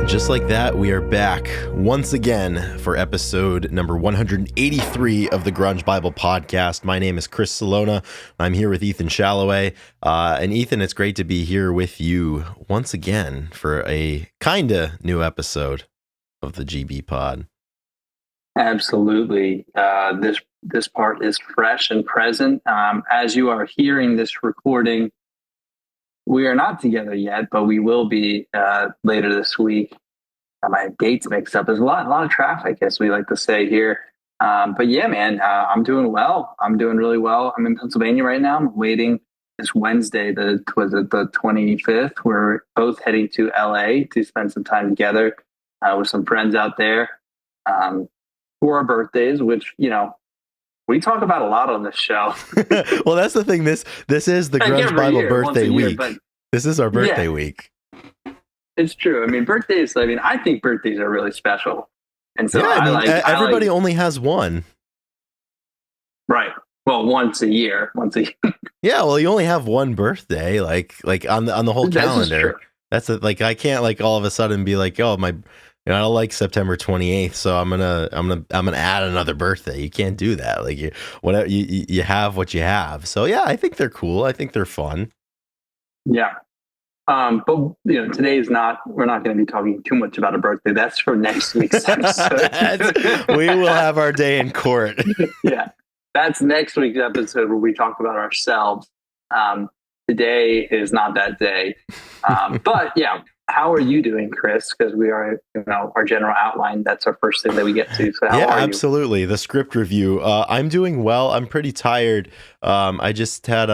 Just like that, we are back once again for episode number 183 of the Grunge Bible Podcast. My name is Chris Salona. I'm here with Ethan Shalloway. And Ethan, it's great to be here with you once again for a kinda new episode of the GB Pod. Absolutely. This part is fresh and present. As you are hearing this recording, we are not together yet, but we will be later this week. My dates mixed up. There's a lot of traffic, as we like to say here. But yeah, man, I'm doing well. I'm doing really well. I'm in Pennsylvania right now. I'm waiting this Wednesday, the 25th. We're both heading to LA to spend some time together with some friends out there for our birthdays, which, you know, we talk about a lot on this show. Well, that's the thing. This is the Grunge Bible birthday week. This is our birthday week. It's true. I mean, birthdays, I think birthdays are really special. And so everybody only has one. Right. Well, once a year. Yeah, well, you only have one birthday, like on the whole calendar. That's I can't all of a sudden be like, oh, I don't like September 28th, so I'm gonna add another birthday. You can't do that. You have what you have. So yeah, I think they're cool. I think they're fun. Yeah. But we're not going to be talking too much about a birthday. That's for next week's episode. We will have our day in court. Yeah. That's next week's episode where we talk about ourselves. Today is not that day. But yeah. How are you doing, Chris? Because we are, our general outline. That's our first thing that we get to. So how are you? Absolutely. The script review. I'm doing well. I'm pretty tired. I just had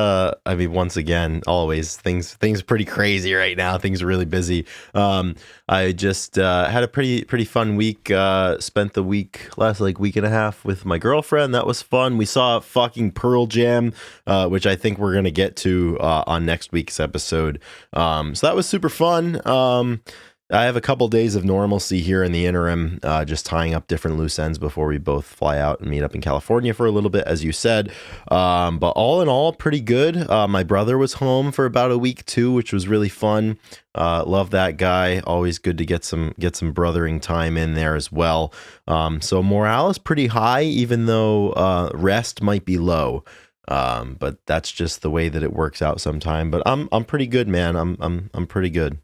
once again, always things are pretty crazy right now. Things are really busy. I just had a pretty fun week. Spent the last week and a half with my girlfriend. That was fun. We saw fucking Pearl Jam, which I think we're gonna get to on next week's episode. So that was super fun. I have a couple days of normalcy here in the interim, just tying up different loose ends before we both fly out and meet up in California for a little bit, as you said. But all in all, pretty good. My brother was home for about a week too, which was really fun. Love that guy. Always good to get some brothering time in there as well. So morale is pretty high, even though rest might be low. But that's just the way that it works out sometime. But I'm pretty good, man. I'm pretty good.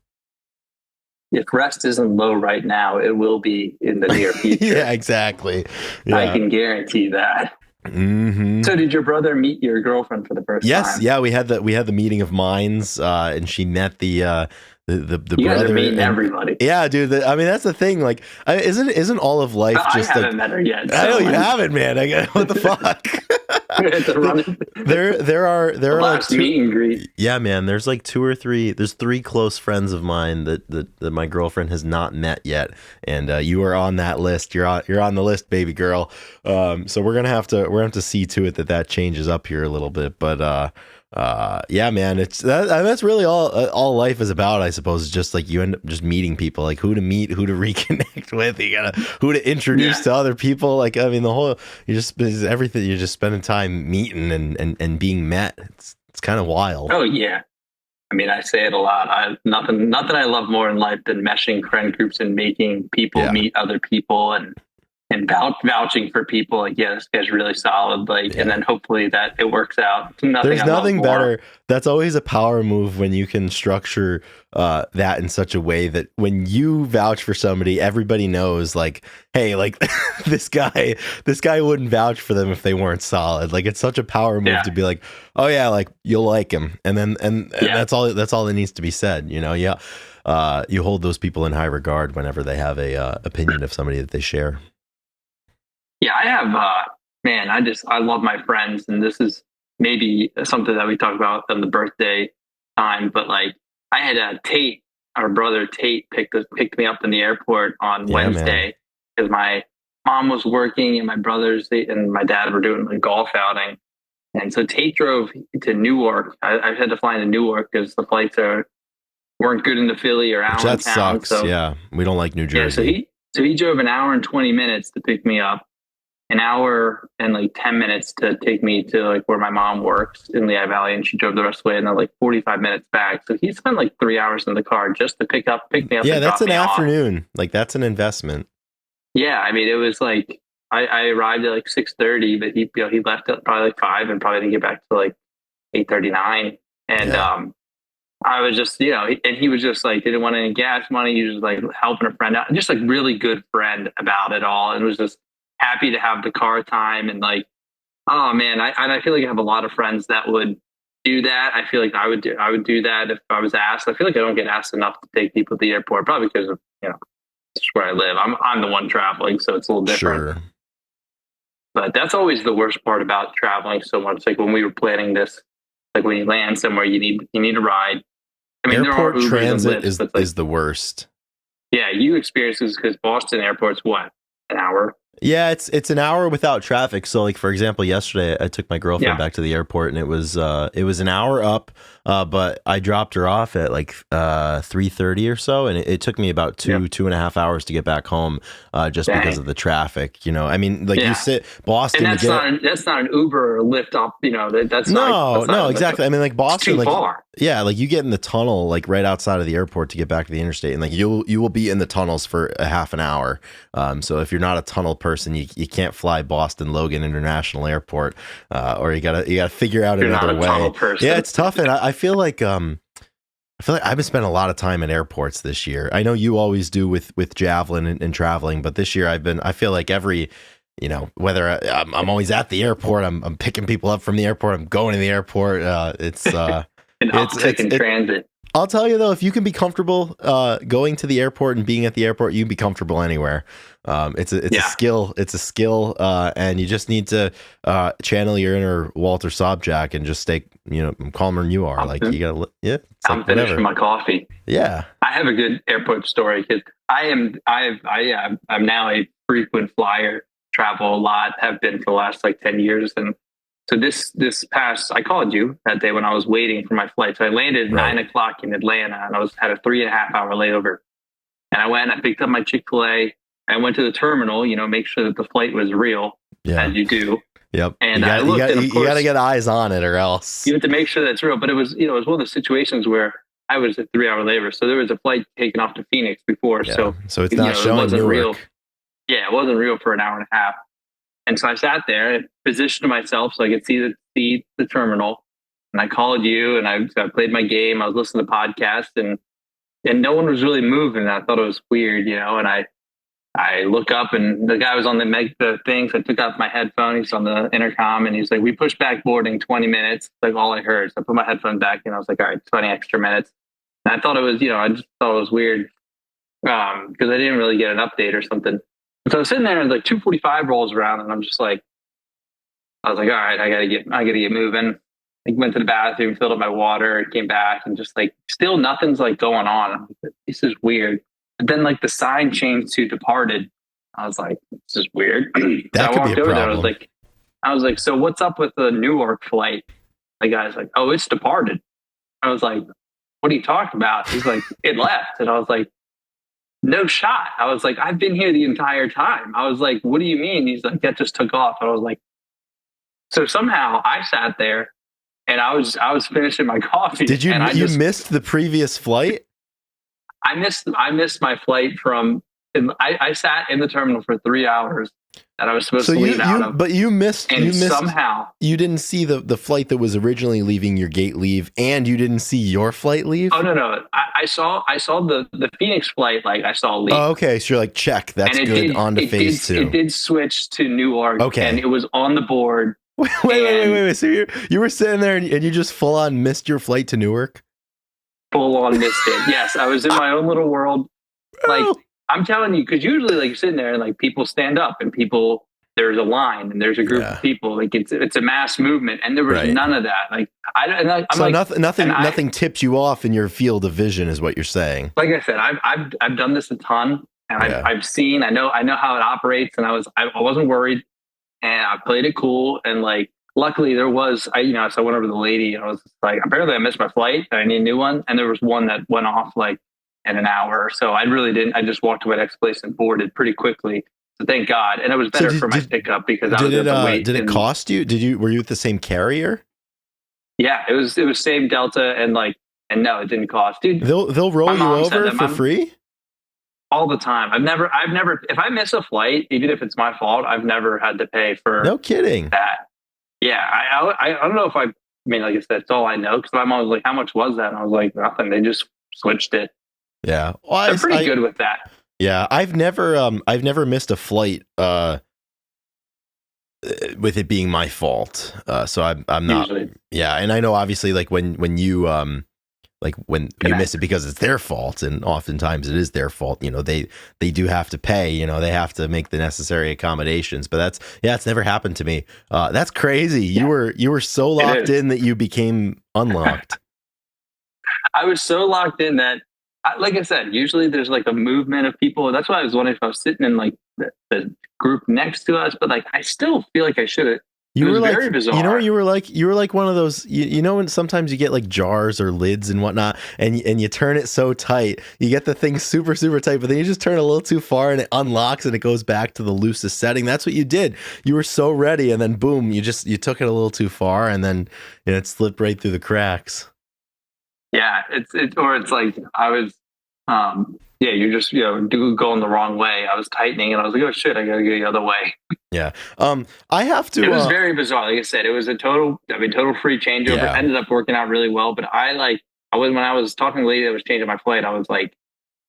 If rest isn't low right now, it will be in the near future. Yeah, exactly. Yeah. I can guarantee that. Mm-hmm. So did your brother meet your girlfriend for the first time? Yes. Yeah, we had the meeting of minds, and she met the you brother. Guys are meeting everybody. Yeah, dude. That's the thing. Isn't all of life just I haven't met her yet. I know you haven't, man. What the fuck? there are two meet and greet. Yeah, man. There's there's three close friends of mine that my girlfriend has not met yet, and you are on that list. You're on the list, baby girl. So we're gonna have to see to it that changes up here a little bit, but yeah, man, that's really all life is about, I suppose. Just you end up just meeting people, who to meet, who to reconnect with, who to introduce to other people. The whole, everything, you're just spending time meeting and being met. It's kind of wild. Oh yeah. I say it a lot. Nothing I love more in life than meshing friend groups and making people meet other people and vouching for people. This guy's really solid. And then hopefully that it works out. There's nothing better. That's always a power move when you can structure that in such a way that when you vouch for somebody, everybody knows hey, this guy wouldn't vouch for them if they weren't solid. It's such a power move to be oh yeah, you'll like him. And that's all that needs to be said, Yeah. You hold those people in high regard whenever they have a opinion of somebody that they share. Yeah, I have, I love my friends, and this is maybe something that we talk about on the birthday time, but I had Tate, our brother Tate, picked me up in the airport on Wednesday because my mom was working and my brothers and my dad were doing a golf outing. And so Tate drove to Newark. I had to fly into Newark because the flights weren't good into Philly or Allentown. That sucks. So, yeah, we don't like New Jersey. Yeah, so he drove an hour and 20 minutes to pick me up. an hour and like 10 minutes to take me to like where my mom works in Lehigh Valley, and she drove the rest of the way, and then like 45 minutes back. So he spent like 3 hours in the car just to pick me up Yeah, and that's drop an me off. afternoon. Like that's an investment. Yeah, I mean, it was like I arrived at like 6:30, but he left at probably like 5 and probably didn't get back to like 8:39. And Yeah. I was just, and he was just like, didn't want any gas money. He was just like helping a friend out, just like really good friend about it all. And was just happy to have the car time. And like, oh man, I feel like I have a lot of friends that would do that. I feel like I would do that if I was asked. I feel like I don't get asked enough to take people to the airport, probably because of, just where I live. I'm the one traveling, so it's a little different. Sure. But that's always the worst part about traveling so much. Like when we were planning this, like when you land somewhere, you need a ride. I mean, there are Airport Ubers and transit Lyfts, is but like, is the worst. yeah, you experience this because Boston Airport's what, an hour? Yeah, it's an hour without traffic. So like for example, yesterday I took my girlfriend Yeah, back to the airport and it was an hour up, but I dropped her off at like 3:30 or so, and it took me about yeah, 2.5 hours to get back home, just because dang, of the traffic. I mean, like you yeah. sit And Boston to that's get not that's not an Uber or Lyft up. no, no, That's exactly. I mean, like it's Boston, too like far. yeah, like you get in the tunnel like right outside of the airport to get back to the interstate, and like you will be in the tunnels for a half an hour. So if you're not a tunnel person, you can't fly Boston Logan International Airport, or you gotta figure out You're not another a tunnel way. Yeah, person. it's tough, and I feel like I've been spending a lot of time in airports this year. I know you always do with Javelin and traveling, but this year I feel like every whether I'm always at the airport, I'm picking people up from the airport, I'm going to the airport. An It's uptick it's in it. transit. I'll tell you though, if you can be comfortable going to the airport and being at the airport, you can be comfortable anywhere. It's a Yeah, skill. It's a skill, and you just need to channel your inner Walter Sobchak and just stay calmer than you are. I'm Like you gotta, yeah, it's I'm like finished with whatever. my coffee. Yeah, I have a good airport story because I'm now a frequent flyer, travel a lot, have been for the last like 10 years. And so this past, I called you that day when I was waiting for my flight. So I landed at right. 9 o'clock in Atlanta, and had a 3.5 hour layover. And I picked up my Chick-fil-A. I went to the terminal, make sure that the flight was real, Yeah. as you do. Yep. You And I got you looked, got and of you got to course, get eyes on it, or else. you have to make sure that's real. But it was one of the situations where I was a 3 hour labor. So there was a flight taken off to Phoenix before. Yeah. So, So it's not it showing wasn't real. Newark. Yeah, it wasn't real for an hour and a half. And so I sat there and positioned myself so I could see the terminal. And I called you, and I played my game. I was listening to podcasts, and no one was really moving. I thought it was weird, and I look up, and the guy was on the thing. So I took out my headphone. He's on the intercom, and he's like, "We pushed back boarding 20 minutes." Like all I heard. So I put my headphone back, and I was like, "All right, 20 extra minutes." And I thought it was, I just thought it was weird because I didn't really get an update or something. So I was sitting there, and like 2:45 rolls around, and I'm just like, I was like, "All right, I gotta get moving." I went to the bathroom, filled up my water, came back, and just like still nothing's like going on. I'm like, this is weird. But then like the sign changed to departed. I was like, this is weird. So That I could be a walked over there. problem. I was like, so what's up with the Newark flight? The guy's like, oh, it's departed. I was like, what are you talking about? He's like, it left. And I was like, no shot. I was like, I've been here the entire time. I was like, what do you mean? He's like, that just took off. And I was like, so somehow I sat there and I was finishing my coffee, Did you and you missed the previous flight? I missed my flight from. I sat in the terminal for 3 hours that I was supposed So to leave out of, but and you missed somehow you didn't see the flight that was originally leaving your gate leave, and you didn't see your flight leave. oh no, I saw the Phoenix flight, like I saw leave, Oh, okay. So you're like, check. and That's good. On to phase it two. did switch to Newark, and Okay. it was on the board, Wait. and So you were sitting there and you just full on missed your flight to Newark. full on missed it. Yes, I was in my own little world. Like Oh, I'm telling you, because usually like you're sitting there and like people stand up and there's a line and there's a group yeah. of people, like it's a mass movement, and there was Right. none of that. Like I'm So like nothing tips you off in your field of vision, is what you're saying. like I said, I've done this a ton, and Yeah. I've seen, I know how it operates, and I wasn't worried, and I played it cool, and like luckily there was so I went over to the lady, and I was like, apparently I missed my flight and I need a new one, and there was one that went off like in an hour or so. I really didn't. I just walked to my next place and boarded pretty quickly. So thank God. And it was So better for my pickup because I was able to wait. did it cost you? Were you with the same carrier? Yeah, it was same Delta and no, it didn't cost. Dude, They'll roll my you mom said over that for free? all the time. I've never if I miss a flight, even if it's my fault, I've never had to pay for No kidding. that. Yeah, I don't know if I mean, like I said, it's all I know because my mom was like, "How much was that?" And I was like, "Nothing." They just switched it. Yeah, well, They're pretty good with that. Yeah, I've never missed a flight with it being my fault. So I'm not. Usually. Yeah, and I know obviously like when you you miss it because it's their fault, and oftentimes it is their fault. You know, they do have to pay. You know, they have to make the necessary accommodations. But it's never happened to me. That's crazy. Yeah. You were so locked in that you became unlocked. I was so locked in that, like I said, usually there's like a movement of people. That's why I was wondering if I was sitting in like the group next to us, but like I still feel like I should have. You were like, very bizarre. You know what you were like? You were like one of those, you know, when sometimes you get like jars or lids and whatnot, and you turn it so tight, you get the thing super, super tight, but then you just turn a little too far and it unlocks and it goes back to the loosest setting. That's what you did. You were so ready, and then boom, you took it a little too far, and then it slipped right through the cracks. Yeah, it's like I was, yeah, you're just going the wrong way. I was tightening, and I was like, oh shit, I gotta go the other way. Yeah, I have to. It was very bizarre. Like I said, it was a total free changeover. Yeah. Ended up working out really well, but when I was talking to the lady that was changing my flight, I was like,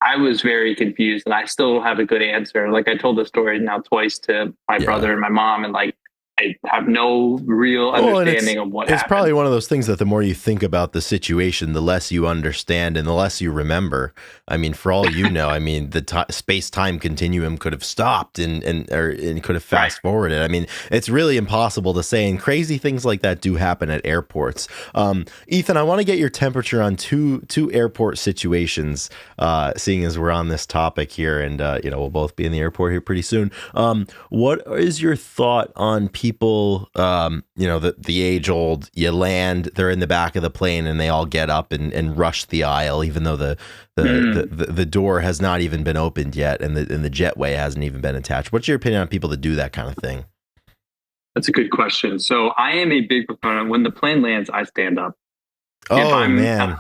I was very confused, and I still don't have a good answer. Like I told the story now twice to my brother and my mom, and like I have no real understanding of what happened. It's probably one of those things that the more you think about the situation, the less you understand and the less you remember. I mean, for all you know, I mean, the space-time continuum could have stopped and could have fast forwarded. I mean, it's really impossible to say, and crazy things like that do happen at airports. Ethan, I want to get your temperature on two airport situations, seeing as we're on this topic here, and we'll both be in the airport here pretty soon. What is your thought on people, the age old, you land, they're in the back of the plane and they all get up and rush the aisle, even though the door has not even been opened yet and the jetway hasn't even been attached. What's your opinion on people that do that kind of thing? That's a good question. So I am a big proponent. When the plane lands, I stand up. Man.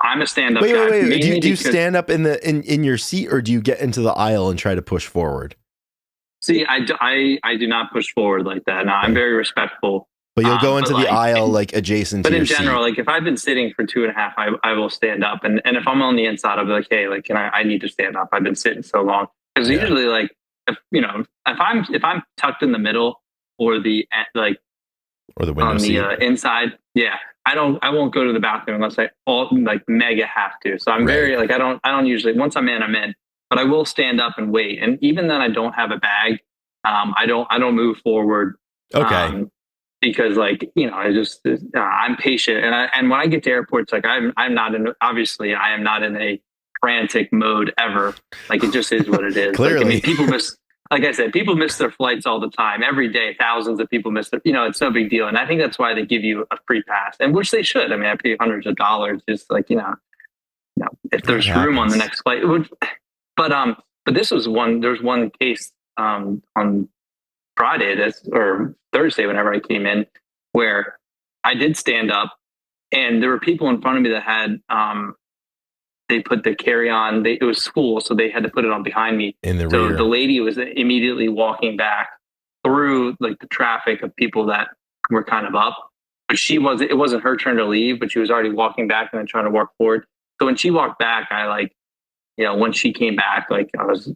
I'm a stand-up guy. Wait. Do you stand up in your seat, or do you get into the aisle and try to push forward? See, I do not push forward like that. No, I'm very respectful. But you'll go into the aisle like adjacent to your seat. But in general, like if I've been sitting for 2.5, I will stand up. And if I'm on the inside, I'll be like, hey, like, I need to stand up. I've been sitting so long. Because usually, like, if I'm tucked in the middle or the window on seat. The inside, I won't go to the bathroom unless I mega have to. So I'm very like I don't usually, once I'm in. But I will stand up and wait. And even then I don't have a bag, I don't move forward. Okay. Because I'm patient. And when I get to airports, like I am not in a frantic mode ever. Like it just is what it is. Clearly. Like, I mean, people miss their flights all the time. Every day, thousands of people miss it's no big deal. And I think that's why they give you a free pass, and which they should. I mean, I pay hundreds of dollars just like, if there's room on the next flight. But this was there's one case on Friday or Thursday, whenever I came in, where I did stand up, and there were people in front of me that had they put the carry-on. It was school, so they had to put it on behind me. In the rear. The lady was immediately walking back through like the traffic of people that were kind of up. But it wasn't her turn to leave, but she was already walking back and then trying to walk forward. So when she walked back, when she came back, like I was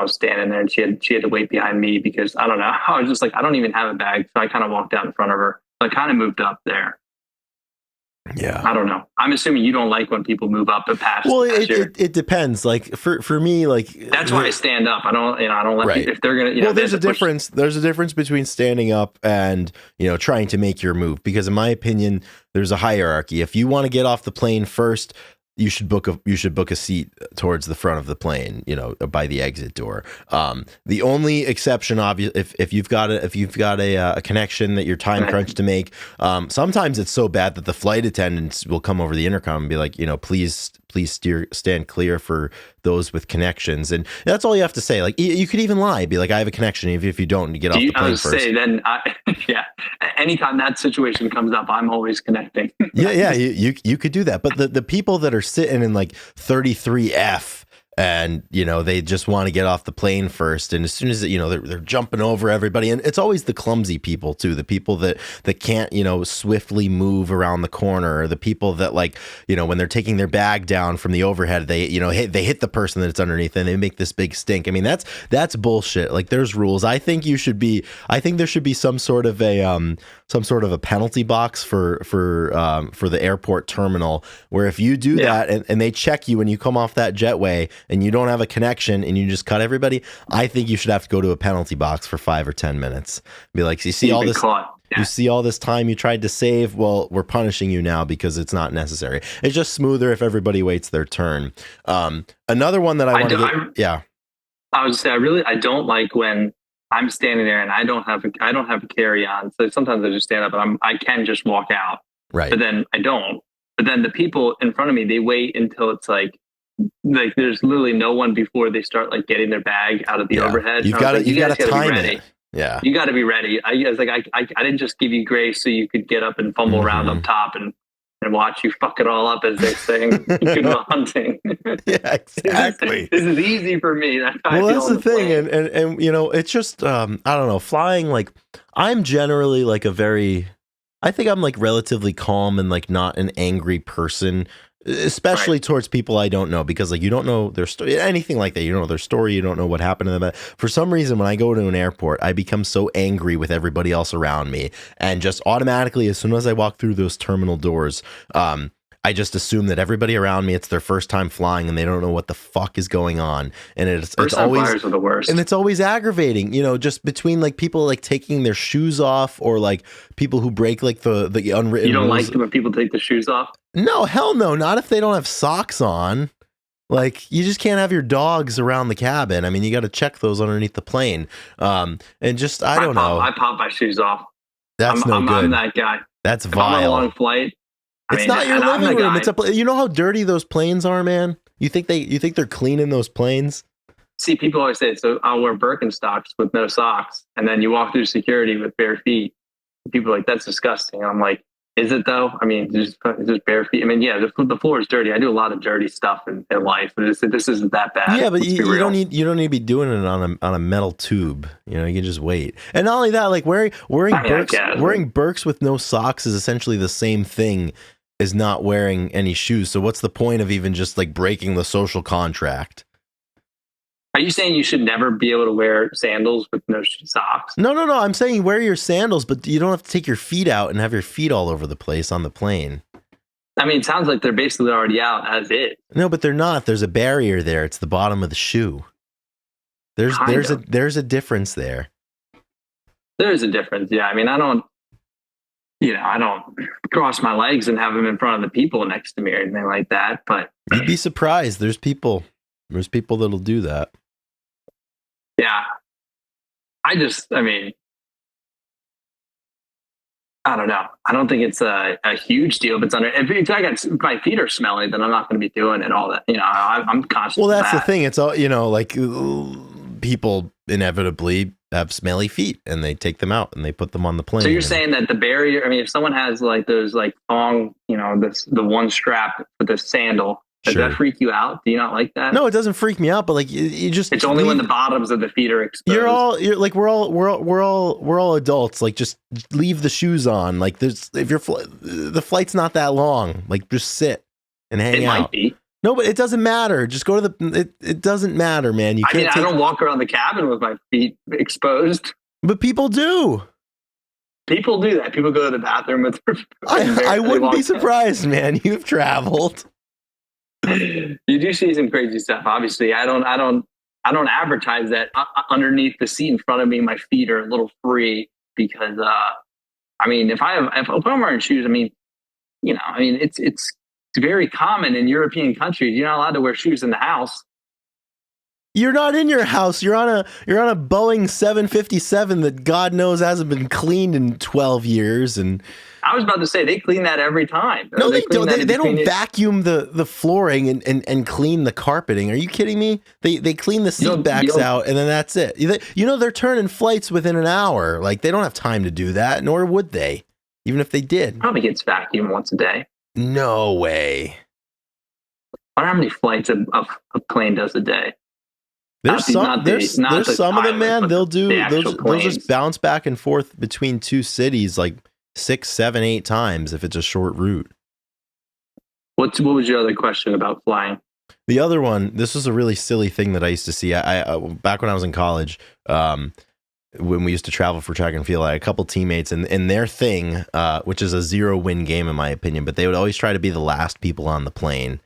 standing there, and she had to wait behind me because I don't know. I was just like, I don't even have a bag, so I kind of walked out in front of her. So I kind of moved up there. Yeah, I don't know. I'm assuming you don't like when people move up and pass. Well, it depends. Like for me, like that's why I stand up. I don't let people, if they're gonna. Well, there's a difference. There's a difference between standing up and trying to make your move. Because in my opinion, there's a hierarchy. If you want to get off the plane first, you should book a seat towards the front of the plane, by the exit door. The only exception, obviously, if you've got a connection that you're time crunched to make, sometimes it's so bad that the flight attendants will come over the intercom and be like, please please stand clear for those with connections. And that's all you have to say. Like you could even lie, be like, I have a connection. If you don't, you get off the plane first. Say then, yeah. Anytime that situation comes up, I'm always connecting. yeah. You could do that. But the people that are sitting in like 33F, and they just want to get off the plane first, and as soon as they're jumping over everybody, and it's always the clumsy people too, the people that can't swiftly move around the corner, or the people that when they're taking their bag down from the overhead, they hit the person that's underneath and they make this big stink. I mean, that's bullshit. Like, there's rules. I think there should be some sort of a penalty box for the airport terminal, where if you do that and they check you when you come off that jetway and you don't have a connection and you just cut everybody, I think you should have to go to a penalty box for 5 or 10 minutes. Be like, you see all this, you see all this time you tried to save. Well, we're punishing you now because it's not necessary. It's just smoother if everybody waits their turn. Another one that I want to get. I would say I don't like when I'm standing there and I don't have a carry on. So sometimes I just stand up and I can just walk out. Right. But then I don't. But then the people in front of me, they wait until it's like there's literally no one before they start getting their bag out of the overhead. You've got to time it. Yeah. You got to be ready. I was like, I didn't just give you grace so you could get up and fumble around up top and watch you fuck it all up, as they say. You could go hunting. Yeah, exactly. This is easy for me. That's the thing. And it's just, I don't know, flying, I'm generally I think I'm relatively calm and not an angry person, especially towards people I don't know, because you don't know their story, anything like that. You don't know their story. You don't know what happened to them. For some reason, when I go to an airport, I become so angry with everybody else around me, and just automatically, as soon as I walk through those terminal doors, I just assume that everybody around me, it's their first time flying and they don't know what the fuck is going on. And it's always, flyers are the worst. And it's always aggravating, just between people taking their shoes off, or people who break the unwritten You don't rules. like when people take the shoes off? No, hell no. Not if they don't have socks on. You just can't have your dogs around the cabin. I mean, you got to check those underneath the plane. And just, I don't know. I pop my shoes off. That's no good. I'm that guy. That's vile. I'm on a long flight. It's not your living room. It's you know how dirty those planes are, man? You think they're cleaning those planes? See, people always say, so I'll wear Birkenstocks with no socks, and then you walk through security with bare feet. People are like, that's disgusting. And I'm like, is it though? I mean, just bare feet. I mean, yeah, the floor is dirty. I do a lot of dirty stuff in life. This isn't that bad. Yeah, but you don't need to be doing it on a metal tube. You can just wait. And not only that, wearing Birks with no socks is essentially the same thing as not wearing any shoes. So what's the point of even just breaking the social contract? Are you saying you should never be able to wear sandals with no socks? No. I'm saying wear your sandals, but you don't have to take your feet out and have your feet all over the place on the plane. I mean, it sounds like they're basically already out as is. No, but they're not. There's a barrier there. It's the bottom of the shoe. There's a difference there. There is a difference. Yeah. I mean, I don't cross my legs and have them in front of the people next to me or anything like that. But you'd be surprised. There's people that'll do that. Yeah. I don't know. I don't think it's a huge deal. But if my feet are smelly, then I'm not going to be doing it all that. I'm conscious. Well, that's the thing. It's all, people inevitably have smelly feet and they take them out and they put them on the plane. So you're saying that the barrier, I mean, if someone has those thong, the one strap with the sandal, does that freak you out? Do you not like that? No, it doesn't freak me out, but you just, it's only when the bottoms of the feet are exposed. We're all adults. Just leave the shoes on. The flight's not that long. Just sit and hang out. It might be. No, but it doesn't matter. Just go to it doesn't matter, man. I don't walk around the cabin with my feet exposed. But people do. People do that. People go to the bathroom with their I wouldn't be surprised, man. You've traveled. You do see some crazy stuff. Obviously, I don't advertise that underneath the seat in front of me. My feet are a little free because, if I'm wearing shoes, it's very common in European countries. You're not allowed to wear shoes in the house. You're not in your house. You're on a Boeing 757 that God knows hasn't been cleaned in 12 years. And I was about to say they clean that every time. no, They they clean don't. that They don't between it. vacuum the flooring and clean the carpeting. Are you kidding me? They clean the seat backs out and then that's it. They're turning flights within an hour. Like they don't have time to do that, nor would they, even if they did. Probably gets vacuumed once a day. No way. I wonder how many flights a plane does a day. There's some of them, man. They'll just bounce back and forth between two cities like 6, 7, 8 times if it's a short route. What was your other question about flying? The other one, this was a really silly thing that I used to see. I back when I was in college, when we used to travel for track and field, I had a couple teammates and their thing, which is a 0-win game in my opinion, but they would always try to be the last people on the plane.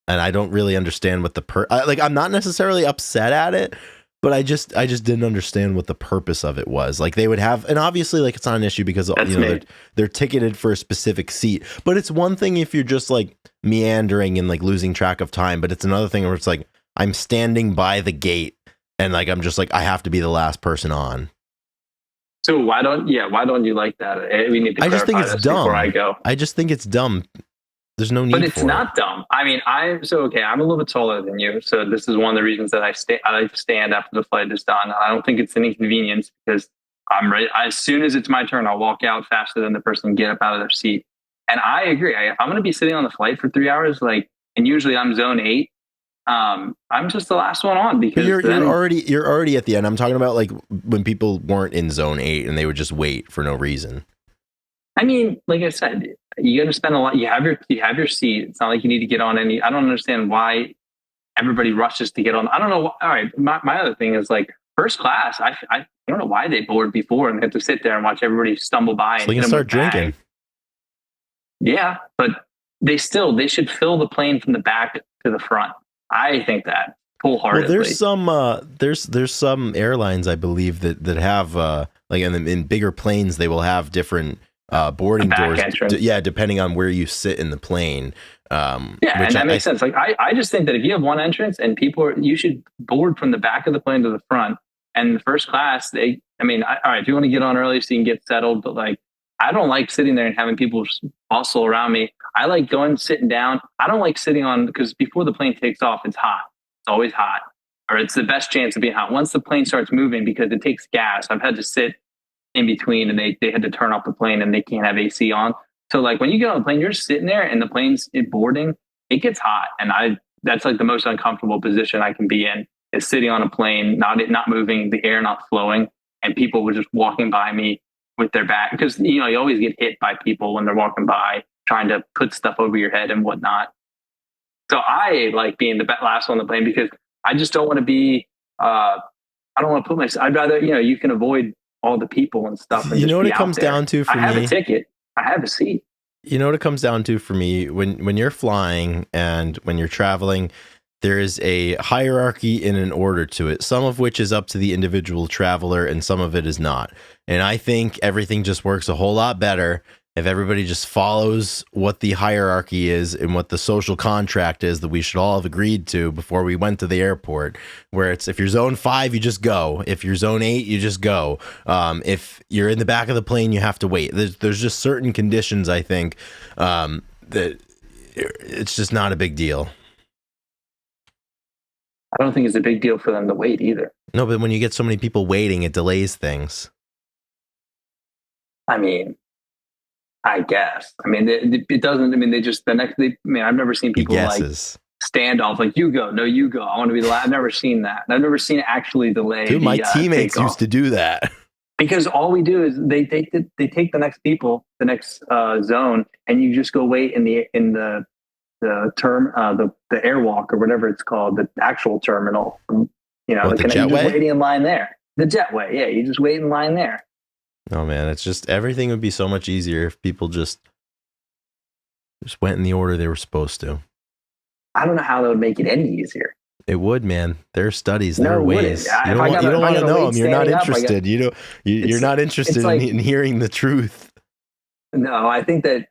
And I don't really understand what I'm not necessarily upset at it, but I just didn't understand what the purpose of it was. Like they would have, and obviously like it's not an issue because they're ticketed for a specific seat, but it's one thing if you're just like meandering and like losing track of time, but it's another thing where it's like I'm standing by the gate and like I'm just like I have to be the last person on. So why don't you like that? We need to. I just think it's dumb. Before I go, I just think it's dumb. There's no need for it. But it's not dumb. I mean, I'm a little bit taller than you, so this is one of the reasons that I like to stand after the flight is done. I don't think it's an inconvenience because I'm ready. As soon as it's my turn, I'll walk out faster than the person can get up out of their seat. And I agree. If I'm going to be sitting on the flight for 3 hours, and usually I'm zone 8, I'm just the last one on because you're already at the end. I'm talking about like when people weren't in zone 8 and they would just wait for no reason. I mean, like I said, you got to spend a lot. You have your seat. It's not like you need to get on any. I don't understand why everybody rushes to get on. I don't know. All right. My other thing is like first class. I don't know why they board before and have to sit there and watch everybody stumble by and they can start drinking. Yeah, but they should fill the plane from the back to the front. I think that wholeheartedly. Well, there's some airlines I believe that have like in bigger planes they will have different boarding doors, depending on where you sit in the plane. And that makes sense. Like I just think that if you have one entrance and you should board from the back of the plane to the front. And the first class, all right, if you want to get on early so you can get settled, but like I don't like sitting there and having people bustle around me. I like sitting down. I don't like sitting on because before the plane takes off, it's hot. It's always hot, or it's the best chance of being hot. Once the plane starts moving, because it takes gas, I've had to sit in between and they had to turn off the plane and they can't have AC on. So like when you get on the plane, you're sitting there and the plane's boarding, it gets hot. And that's like the most uncomfortable position I can be in is sitting on a plane, not moving, the air not flowing, and people were just walking by me with their back. Because, you always get hit by people when they're walking by, trying to put stuff over your head and whatnot. So I like being the last one on the plane because I just don't want to be, I don't want to put myself, I'd rather, you can avoid all the people and stuff. And you know what it comes down to for me? I have a ticket. I have a seat. You know what it comes down to for me? When you're flying and when you're traveling, there is a hierarchy and an order to it, some of which is up to the individual traveler and some of it is not. And I think everything just works a whole lot better if everybody just follows what the hierarchy is and what the social contract is that we should all have agreed to before we went to the airport, where it's if you're zone 5, you just go. If you're zone 8, you just go. If you're in the back of the plane, you have to wait. There's just certain conditions, I think, that it's just not a big deal. I don't think it's a big deal for them to wait either. No, but when you get so many people waiting, it delays things. I mean, I guess. I mean, it doesn't. I mean, I've never seen people like stand off. Like you go, no, you go. I want to be the last. I've never seen that. I've never seen it actually delay. Dude, my teammates used to do that because all we do is they take the next people, the next zone, and you just go wait in the the airwalk or whatever it's called, the actual terminal. The jetway? Just waiting in line there. The jetway, yeah, you just wait in line there. Oh man, it's just everything would be so much easier if people just went in the order they were supposed to. I don't know how that would make it any easier. It would, man. There are studies, there are ways. You don't want to know them. You're not interested. You're not interested in hearing the truth. No, I think that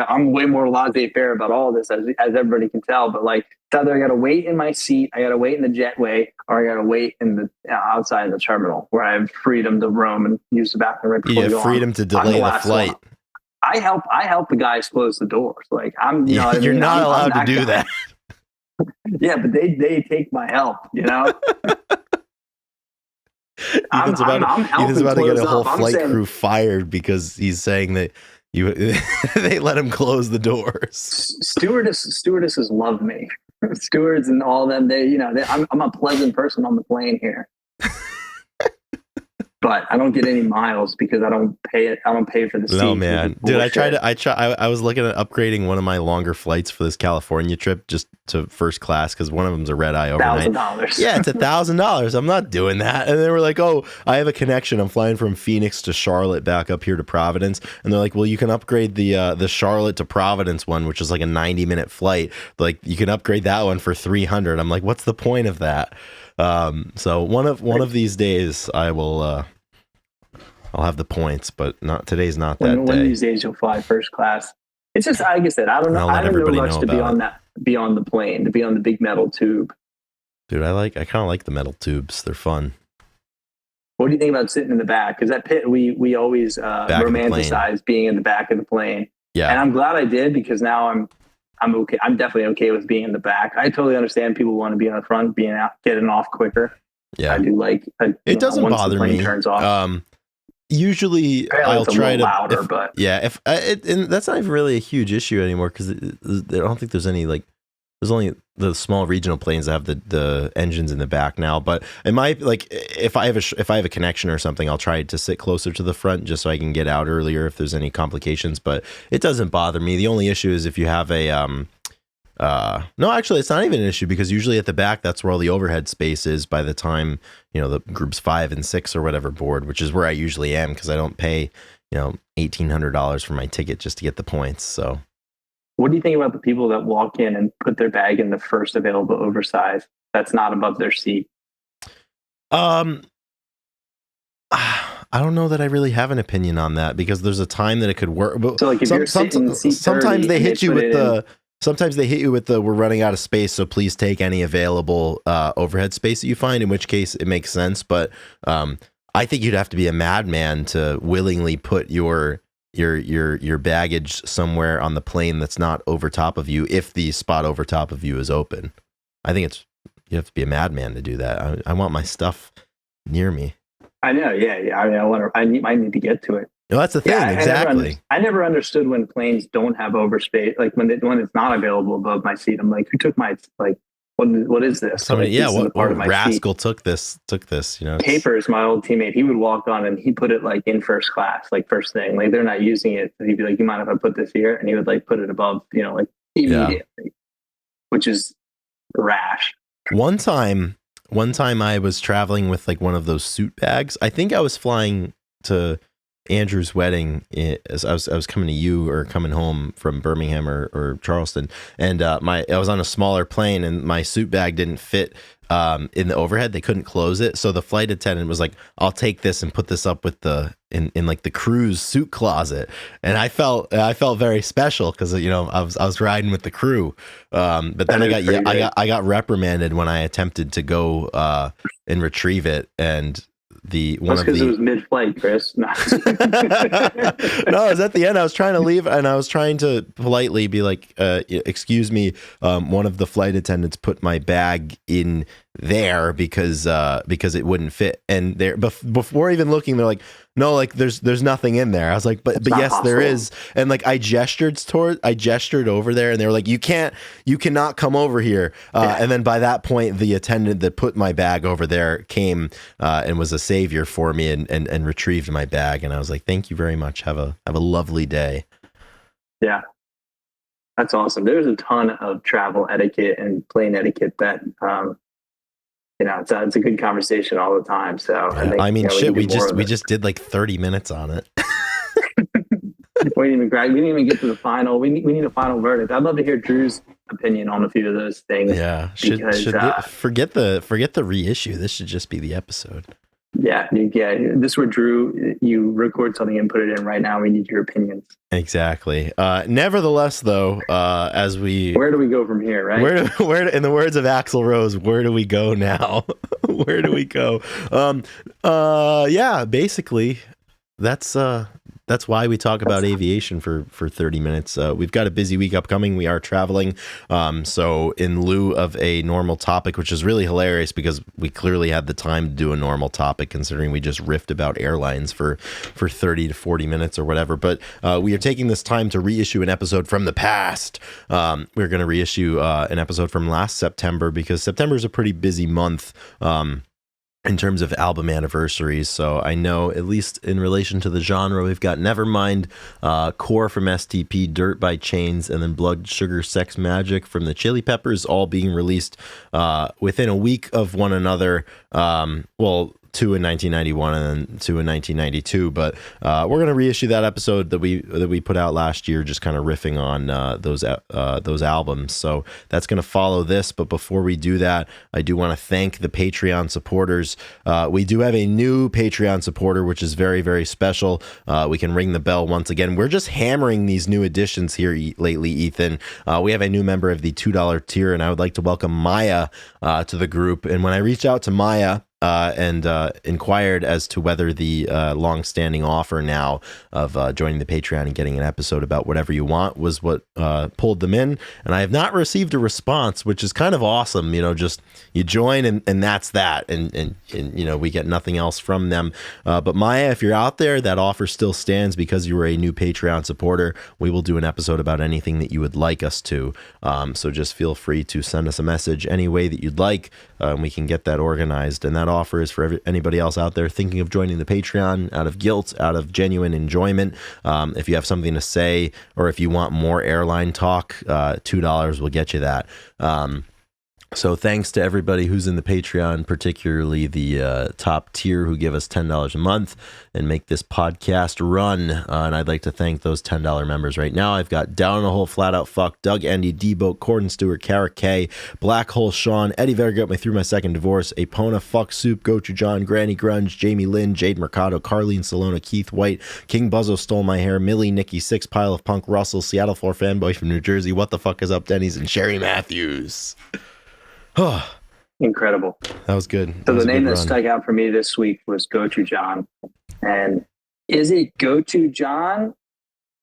I'm way more laissez-faire about all this, as everybody can tell. But like, it's either I got to wait in my seat, I got to wait in the jetway, or I got to wait in the outside of the terminal where I have freedom to roam and use the bathroom right You before we have go on. freedom to I'm the delay the last one. flight. I help the guys close the doors. Like I'm, you know what I You're mean? not I'm allowed to that do guy. that. Yeah, but they take my help. You know, Ethan's about to, I'm Ethan's helping about to get close a whole up. I'm flight saying crew fired because he's saying that you they let him close the doors. stewardesses love me. Stewards and all of them, I'm a pleasant person on the plane here. But I don't get any miles because I don't pay it. I don't pay for the seat. No, man, dude, I was looking at upgrading one of my longer flights for this California trip just to first class because one of them's a red eye overnight. $1,000. Yeah, it's $1,000. I'm not doing that. And they were like, "Oh, I have a connection. I'm flying from Phoenix to Charlotte back up here to Providence." And they're like, "Well, you can upgrade the Charlotte to Providence one, which is like a 90-minute flight. Like you can upgrade that one for $300." I'm like, "What's the point of that?" So one of these days I will. I'll have the points, but not today's not that day. One of these days you'll fly first class. It's just like I said, I don't know. I don't know much to be on that, be on the plane, to be on the big metal tube. Dude, I kind of like the metal tubes. They're fun. What do you think about sitting in the back? Because that pit, we always romanticize being in the back of the plane. Yeah, and I'm glad I did because now I'm okay. I'm definitely okay with being in the back. I totally understand people want to be in the front, getting off quicker. Yeah, I do like. It doesn't bother me. Turns off. Usually apparently I'll try to louder, but yeah, and that's not even really a huge issue anymore because I don't think there's any there's only the small regional planes that have the engines in the back now. But it might if I have a connection or something, I'll try to sit closer to the front just so I can get out earlier if there's any complications. But it doesn't bother me. The only issue is if you have a no, actually, it's not even an issue because usually at the back, that's where all the overhead space is by the time, the groups 5 and 6 or whatever board, which is where I usually am because I don't pay, $1,800 for my ticket just to get the points. So what do you think about the people that walk in and put their bag in the first available oversize that's not above their seat? I don't know that I really have an opinion on that because there's a time that it could work. But so like if you're sitting in seat 30 sometimes they hit you with the Sometimes they hit you with the we're running out of space, so please take any available overhead space that you find, in which case it makes sense. But I think you'd have to be a madman to willingly put your baggage somewhere on the plane that's not over top of you if the spot over top of you is open. I think you have to be a madman to do that. I want my stuff near me. I know, yeah. I need to get to it. Well, that's the thing, exactly. I never understood when planes don't have overspace, like when it's not available above my seat. I'm like, who took my what is this? Somebody, what rascal took this? Capers, my old teammate, he would walk on and he put it like in first class, like first thing. Like they're not using it. He'd be like, "You mind if I put this here?" And he would like put it above, immediately, which is rash. One time I was traveling with like one of those suit bags. I think I was flying to Andrew's wedding as I was coming to you or coming home from Birmingham or Charleston, and I was on a smaller plane and my suit bag didn't fit in the overhead. They couldn't close it, so the flight attendant was like, "I'll take this and put this up with in like the crew's suit closet," and I felt very special because I was riding with the crew, but then I got reprimanded when I attempted to go and retrieve it, and it was mid-flight, Chris. No, it was at the end. I was trying to leave, and I was trying to politely be like, "Excuse me, one of the flight attendants put my bag in there because it wouldn't fit." And there, before even looking, they're like, "No, like there's nothing in there." I was like, "But yes, possible. There is." And like I gestured over there, and they were like, you cannot come over here." And then by that point, the attendant that put my bag over there came and was a savior for me and retrieved my bag. And I was like, "Thank you very much. Have a lovely day." Yeah, that's awesome. There's a ton of travel etiquette and plane etiquette that. It's a good conversation all the time. So yeah. I think, shit, we just did like 30 minutes on it. We didn't even get to the final. We need a final verdict. I'd love to hear Drew's opinion on a few of those things. Yeah, forget the reissue. This should just be the episode. Yeah, this is where Drew, you record something and put it in right now. We need your opinions. Exactly. Nevertheless, though, as we Where do we go from here, right? in the words of Axl Rose, where do we go now? Where do we go? Yeah, basically, that's why we talk about aviation for 30 minutes. We've got a busy week upcoming. We are traveling. So in lieu of a normal topic, which is really hilarious because we clearly had the time to do a normal topic considering we just riffed about airlines for 30 to 40 minutes or whatever. But we are taking this time to reissue an episode from the past. We're going to reissue an episode from last September because September is a pretty busy month. In terms of album anniversaries. So I know, at least in relation to the genre, we've got Nevermind, Core from STP, Dirt by Chains, and then Blood Sugar Sex Magic from the Chili Peppers, all being released within a week of one another. Two in 1991 and then two in 1992. But we're going to reissue that episode that we put out last year, just kind of riffing on those albums. So that's going to follow this. But before we do that, I do want to thank the Patreon supporters. We do have a new Patreon supporter, which is very, very special. We can ring the bell once again. We're just hammering these new additions here lately, Ethan. We have a new member of the $2 tier, and I would like to welcome Maya to the group. And when I reached out to Maya, and inquired as to whether the long-standing offer now of joining the Patreon and getting an episode about whatever you want was what pulled them in. And I have not received a response, which is kind of awesome. Just you join and that's that. And we get nothing else from them. But Maya, if you're out there, that offer still stands because you were a new Patreon supporter. We will do an episode about anything that you would like us to. So just feel free to send us a message any way that you'd like. And we can get that organized. And that offer is for anybody else out there thinking of joining the Patreon out of guilt, out of genuine enjoyment. If you have something to say, or if you want more airline talk, $2 will get you that. So thanks to everybody who's in the Patreon, particularly the top tier who give us $10 a month and make this podcast run. And I'd like to thank those $10 members right now. I've got Down in the Hole, Flat Out Fuck, Doug Endy, D-Boat, Corden Stewart, Kara K, Black Hole Sean, Eddie Verga got me through my second divorce, Apona, Fuck Soup, Gochu John, Granny Grunge, Jamie Lynn, Jade Mercado, Carlene Salona, Keith White, King Buzzo Stole My Hair, Millie, Nikki, Six Pile of Punk, Russell, Seattle 4 Fanboy from New Jersey, What the Fuck is Up, Denny's, and Sherry Matthews. Incredible. That was good. So the name that stuck out for me this week was Go-To John. And is it Go-To John,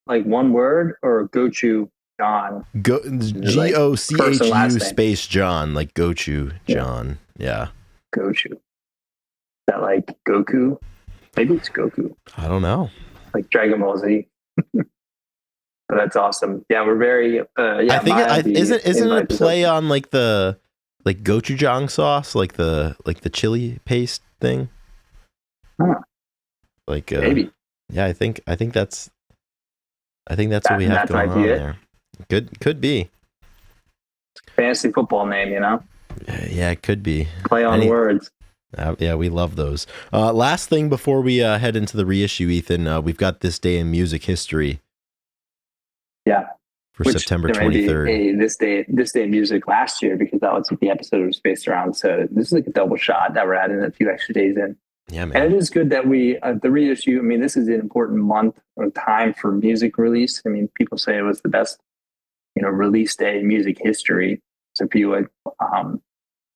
like one word, or Go-To John? Gochu space John, like Gochu John. Yeah. Gochu. Is that like Goku? Maybe it's Goku. I don't know. Like Dragon Ball Z. But that's awesome. Yeah, we're very. I think isn't it a play on like the gochujang sauce, like the chili paste thing? Huh. Like maybe. Yeah, I think that's what we have going on there. Could be. Fantasy football name, Yeah, it could be. Play on words. Yeah, we love those. Last thing before we head into the reissue, Ethan, we've got This Day in Music History. Yeah. For September 23rd. This day in music last year, because that was what the episode was based around. So this is like a double shot that we're adding a few extra days in. Yeah, man. And it is good that we, the reissue, I mean, this is an important month or time for music release. I mean, people say it was the best, release day in music history. So if you would,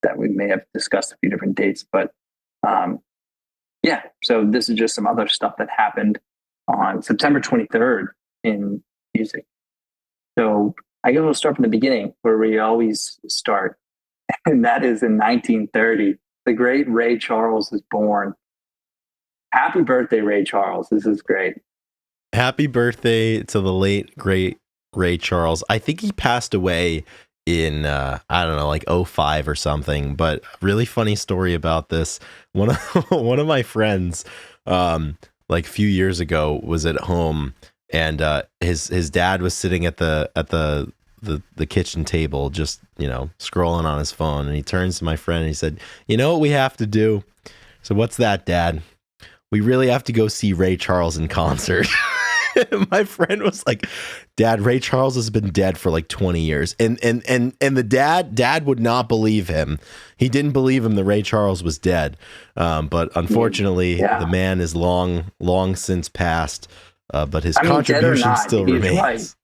that we may have discussed a few different dates, but yeah. So this is just some other stuff that happened on September 23rd in music. So I guess we'll start from the beginning, where we always start, and that is in 1930. The great Ray Charles is born. Happy birthday, Ray Charles. This is great. Happy birthday to the late, great Ray Charles. I think he passed away in, I don't know, like 05 or something, but really funny story about this. One of my friends, like a few years ago, was at home, and his dad was sitting at the kitchen table, just scrolling on his phone, and he turns to my friend and he said, "You know what we have to do?" So what's that, Dad? We really have to go see Ray Charles in concert. My friend was like, "Dad, Ray Charles has been dead for like 20 years," and the dad would not believe him. He didn't believe him that Ray Charles was dead. But unfortunately, the man is long since passed. But his contribution still remains.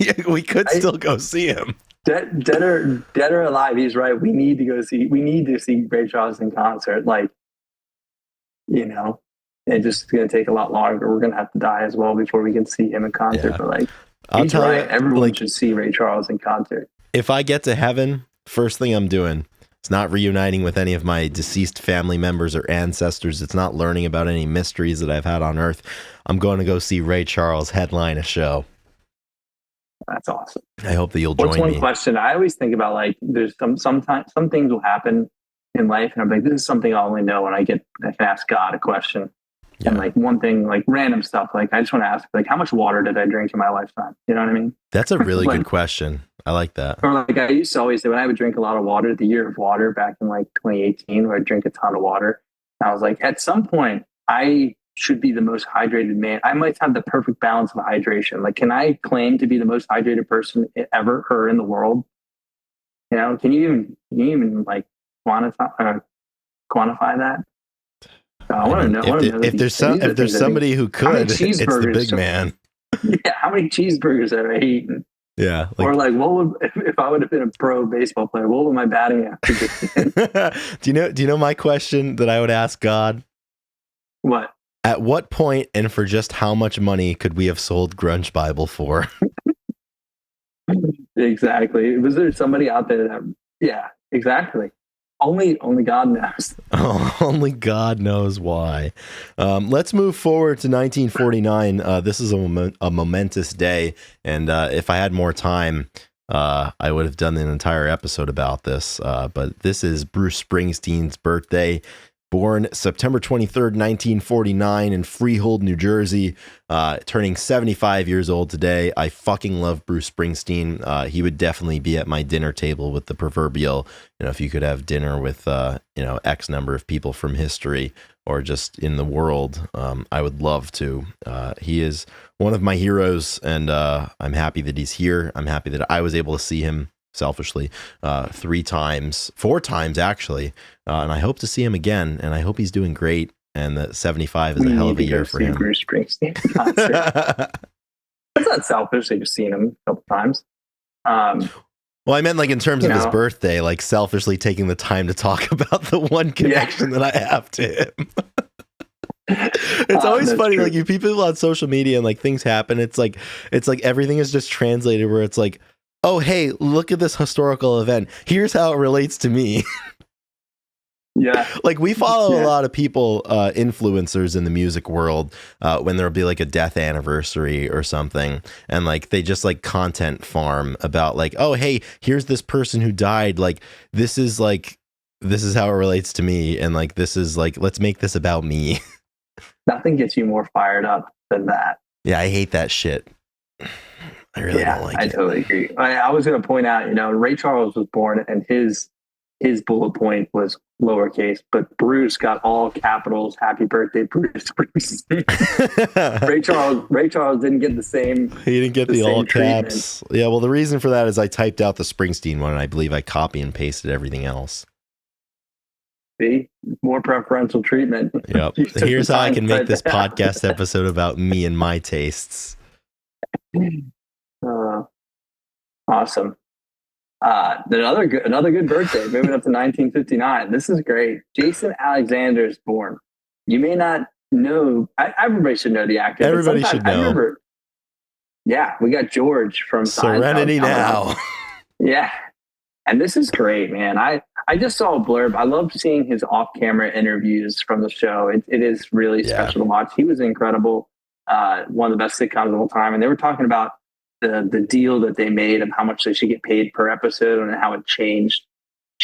Yeah, we could still go see him. Dead or alive, he's right. We need to see Ray Charles in concert. Like, it's just going to take a lot longer. We're going to have to die as well before we can see him in concert. Yeah. But like, he's right. Everyone should see Ray Charles in concert. If I get to heaven, first thing I'm doing, it's not reuniting with any of my deceased family members or ancestors. It's not learning about any mysteries that I've had on Earth. I'm going to go see Ray Charles headline a show. That's awesome. I hope that you'll join me. What's one question I always think about? Like, there's sometimes some things will happen in life, and I'm like, this is something I only know when I can ask God a question. Yeah. And like one thing, like random stuff, like I just want to ask, like, how much water did I drink in my lifetime? You know what I mean? That's a really good question. I like that. Or like I used to always say when I would drink a lot of water, the year of water back in like 2018, where I drink a ton of water. I was like, at some point, I should be the most hydrated man. I might have the perfect balance of hydration. Like, can I claim to be the most hydrated person ever or in the world? Can you even like quantify that? I want to know. If there's somebody who could, it's the big man. Yeah, how many cheeseburgers have I eaten? Yeah. Or like, what would if I would have been a pro baseball player? What would my batting average have been? Do you know my question that I would ask God? What? At what point and for just how much money could we have sold Grunge Bible for? Exactly. Was there somebody out there that? Yeah, exactly. Only God knows. Oh, only God knows why. Let's move forward to 1949. This is a momentous day, and if I had more time, I would have done an entire episode about this. But this is Bruce Springsteen's birthday. Born September 23rd, 1949 in Freehold, New Jersey, turning 75 years old today. I fucking love Bruce Springsteen. He would definitely be at my dinner table with the proverbial, if you could have dinner with, X number of people from history or just in the world, I would love to. He is one of my heroes, and I'm happy that he's here. I'm happy that I was able to see him selfishly 4 times actually, and I hope to see him again, and I hope he's doing great, and that 75 is a hell of a year for him. Bruce Springsteen concert. It's not selfish. I've seen him a couple times. Well, I meant like in terms of his birthday, like selfishly taking the time to talk about the one connection that I have to him. It's always funny, true. Like you people on social media and like things happen. It's like everything is just translated where it's like, oh, hey, look at this historical event. Here's how it relates to me. Yeah. Like we follow a lot of people, influencers in the music world, when there'll be like a death anniversary or something. And like, they just like content farm about like, oh, hey, here's this person who died. Like, this is how it relates to me. And like, this is like, let's make this about me. Nothing gets you more fired up than that. Yeah. I hate that shit. I really don't like it. I totally agree. I was going to point out, Ray Charles was born and his bullet point was lowercase, but Bruce got all capitals. Happy birthday, Bruce Springsteen. Ray Charles didn't get the same. He didn't get the all caps. Treatment. Yeah, well, the reason for that is I typed out the Springsteen one, and I believe I copy and pasted everything else. See, more preferential treatment. Yep. Here's how I can make this podcast episode about me and my tastes. Awesome. Another good birthday. Moving up to 1959. This is great. Jason Alexander is born. You may not know. Everybody should know the actor. Everybody should know. I remember. Yeah, we got George from Serenity Now. Yeah, and this is great, man. I just saw a blurb. I love seeing his off-camera interviews from the show. It is really special to watch. He was incredible. One of the best sitcoms of all time, and they were talking about the deal that they made of how much they should get paid per episode and how it changed,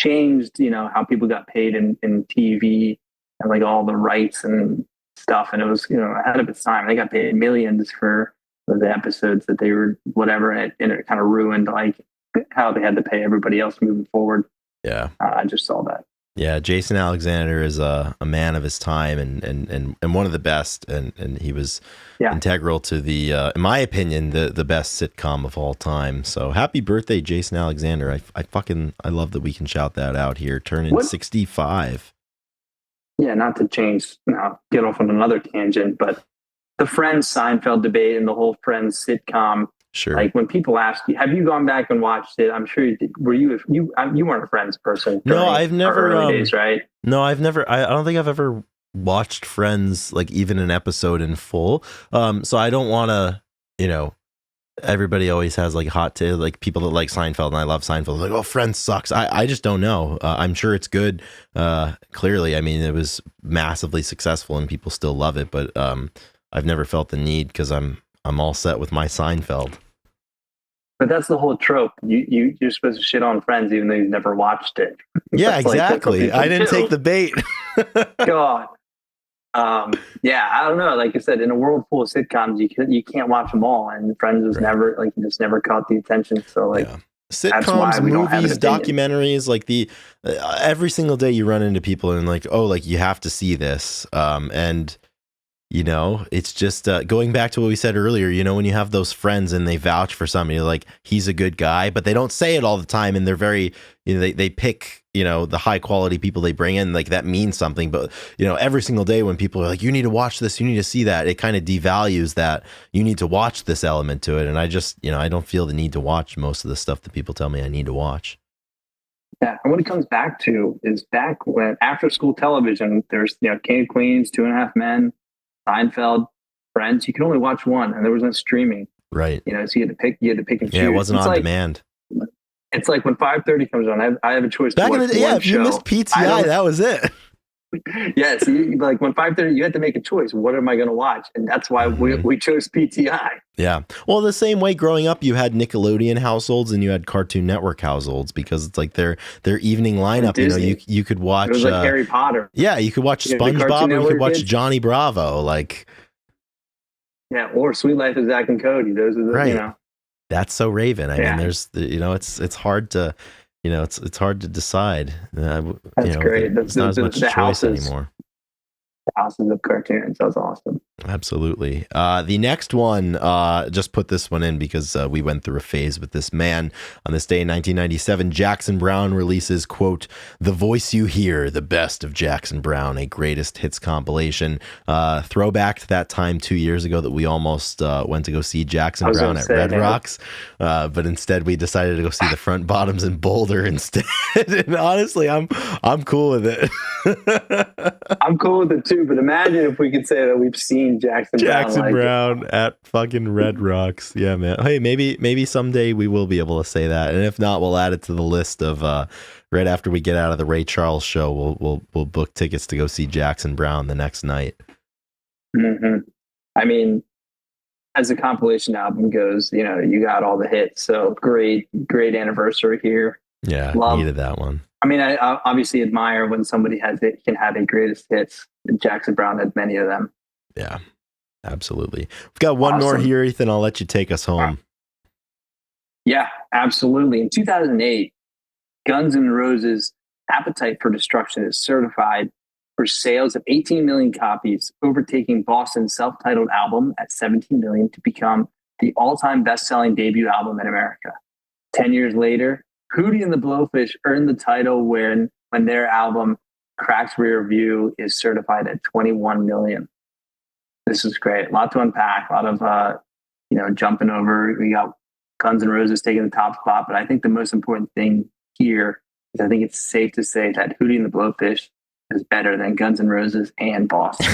how people got paid in TV and like all the rights and stuff. And it was, ahead of its time. They got paid millions for the episodes that they were whatever. And it kind of ruined like how they had to pay everybody else moving forward. Yeah. I just saw that. Yeah, Jason Alexander is a man of his time and one of the best, and he was Yeah. integral to the, in my opinion, the best sitcom of all time. So happy birthday, Jason Alexander! I love that we can shout that out here. Turning What? 65. Yeah, not to change, get off on another tangent, but the Friends Seinfeld debate and the whole Friends sitcom. Sure. Like when people ask you, have you gone back and watched it? I'm sure you did. Were you weren't a Friends person? No, I've never. Early days, right? No, I've never. I don't think I've ever watched Friends, like even an episode in full. So I don't want to, you know. Everybody always has like hot take, like people that like Seinfeld, and I love Seinfeld. Like, oh, Friends sucks. I just don't know. I'm sure it's good. Clearly, I mean, it was massively successful, and people still love it. But I've never felt the need because I'm all set with my Seinfeld. But that's the whole trope. You're supposed to shit on Friends even though you've never watched it. Yeah, exactly. I didn't take the bait. God. Yeah, I don't know. Like I said, in a world full of sitcoms, you can't watch them all, and Friends was never like just never caught the attention. So like, sitcoms, movies, documentaries, like the every single day you run into people and like, oh, like you have to see this, and you know, it's just going back to what we said earlier. You know, when you have those friends and they vouch for somebody, like he's a good guy, but they don't say it all the time, and they're very, you know, they pick, you know, the high quality people they bring in, like that means something. But you know, every single day when people are like, you need to watch this, you need to see that, it kind of devalues that you need to watch this element to it. And I just, you know, I don't feel the need to watch most of the stuff that people tell me I need to watch. Yeah, and what it comes back to is back when after school television, there's King of Queens, Two and a Half Men, Seinfeld, Friends. You could only watch one, and there was no streaming. Right. You know, so you had to pick and choose. Yeah, it wasn't on demand. It's like when 5:30 comes on, I have a choice. Back in the day, yeah, if you missed PTI, that was it. Yes, like when 5:30, you had to make a choice. What am I going to watch? And that's why we chose PTI. Yeah. Well, the same way growing up, you had Nickelodeon households and you had Cartoon Network households because it's like their evening lineup. You know, you could watch. It was like Harry Potter. Yeah, you could watch SpongeBob or you could watch Johnny Bravo. Like. Yeah, or Sweet Life of Zach and Cody. Those are the right. You know. That's so Raven. I mean, there's it's hard to. You know, it's hard to decide. That's great. It's not as much choice anymore. The houses of cartoons. That's awesome. Absolutely. The next one, just put this one in because we went through a phase with this man. On this day in 1997, Jackson Browne releases, quote, "The Voice You Hear, the Best of Jackson Browne, a greatest hits compilation." Throwback to that time 2 years ago that we almost went to go see Jackson Browne at Red Rocks. But instead we decided to go see the Front Bottoms in Boulder instead. And honestly, I'm cool with it. I'm cool with it too, but imagine if we could say that we've seen Jackson Browne at fucking Red Rocks. Yeah, man. Hey, maybe someday we will be able to say that, and if not, we'll add it to the list of right after we get out of the Ray Charles show. We'll book tickets to go see Jackson Browne the next night. Mm-hmm. I mean, as a compilation album goes, you know, you got all the hits. So great anniversary here. Yeah, needed that one. I mean, I obviously admire when somebody can have a greatest hits. Jackson Browne had many of them. Yeah, absolutely. We've got one more here, Ethan. I'll let you take us home. Yeah, absolutely. In 2008, Guns N' Roses' Appetite for Destruction is certified for sales of 18 million copies, overtaking Boston's self-titled album at 17 million to become the all-time best-selling debut album in America. 10 years later, Hootie and the Blowfish earned the title when their album Cracked Rear View is certified at 21 million. This is great. A lot to unpack. A lot of jumping over. We got Guns N' Roses taking the top spot, but I think the most important thing here is I think it's safe to say that Hootie and the Blowfish is better than Guns N' Roses and Boston.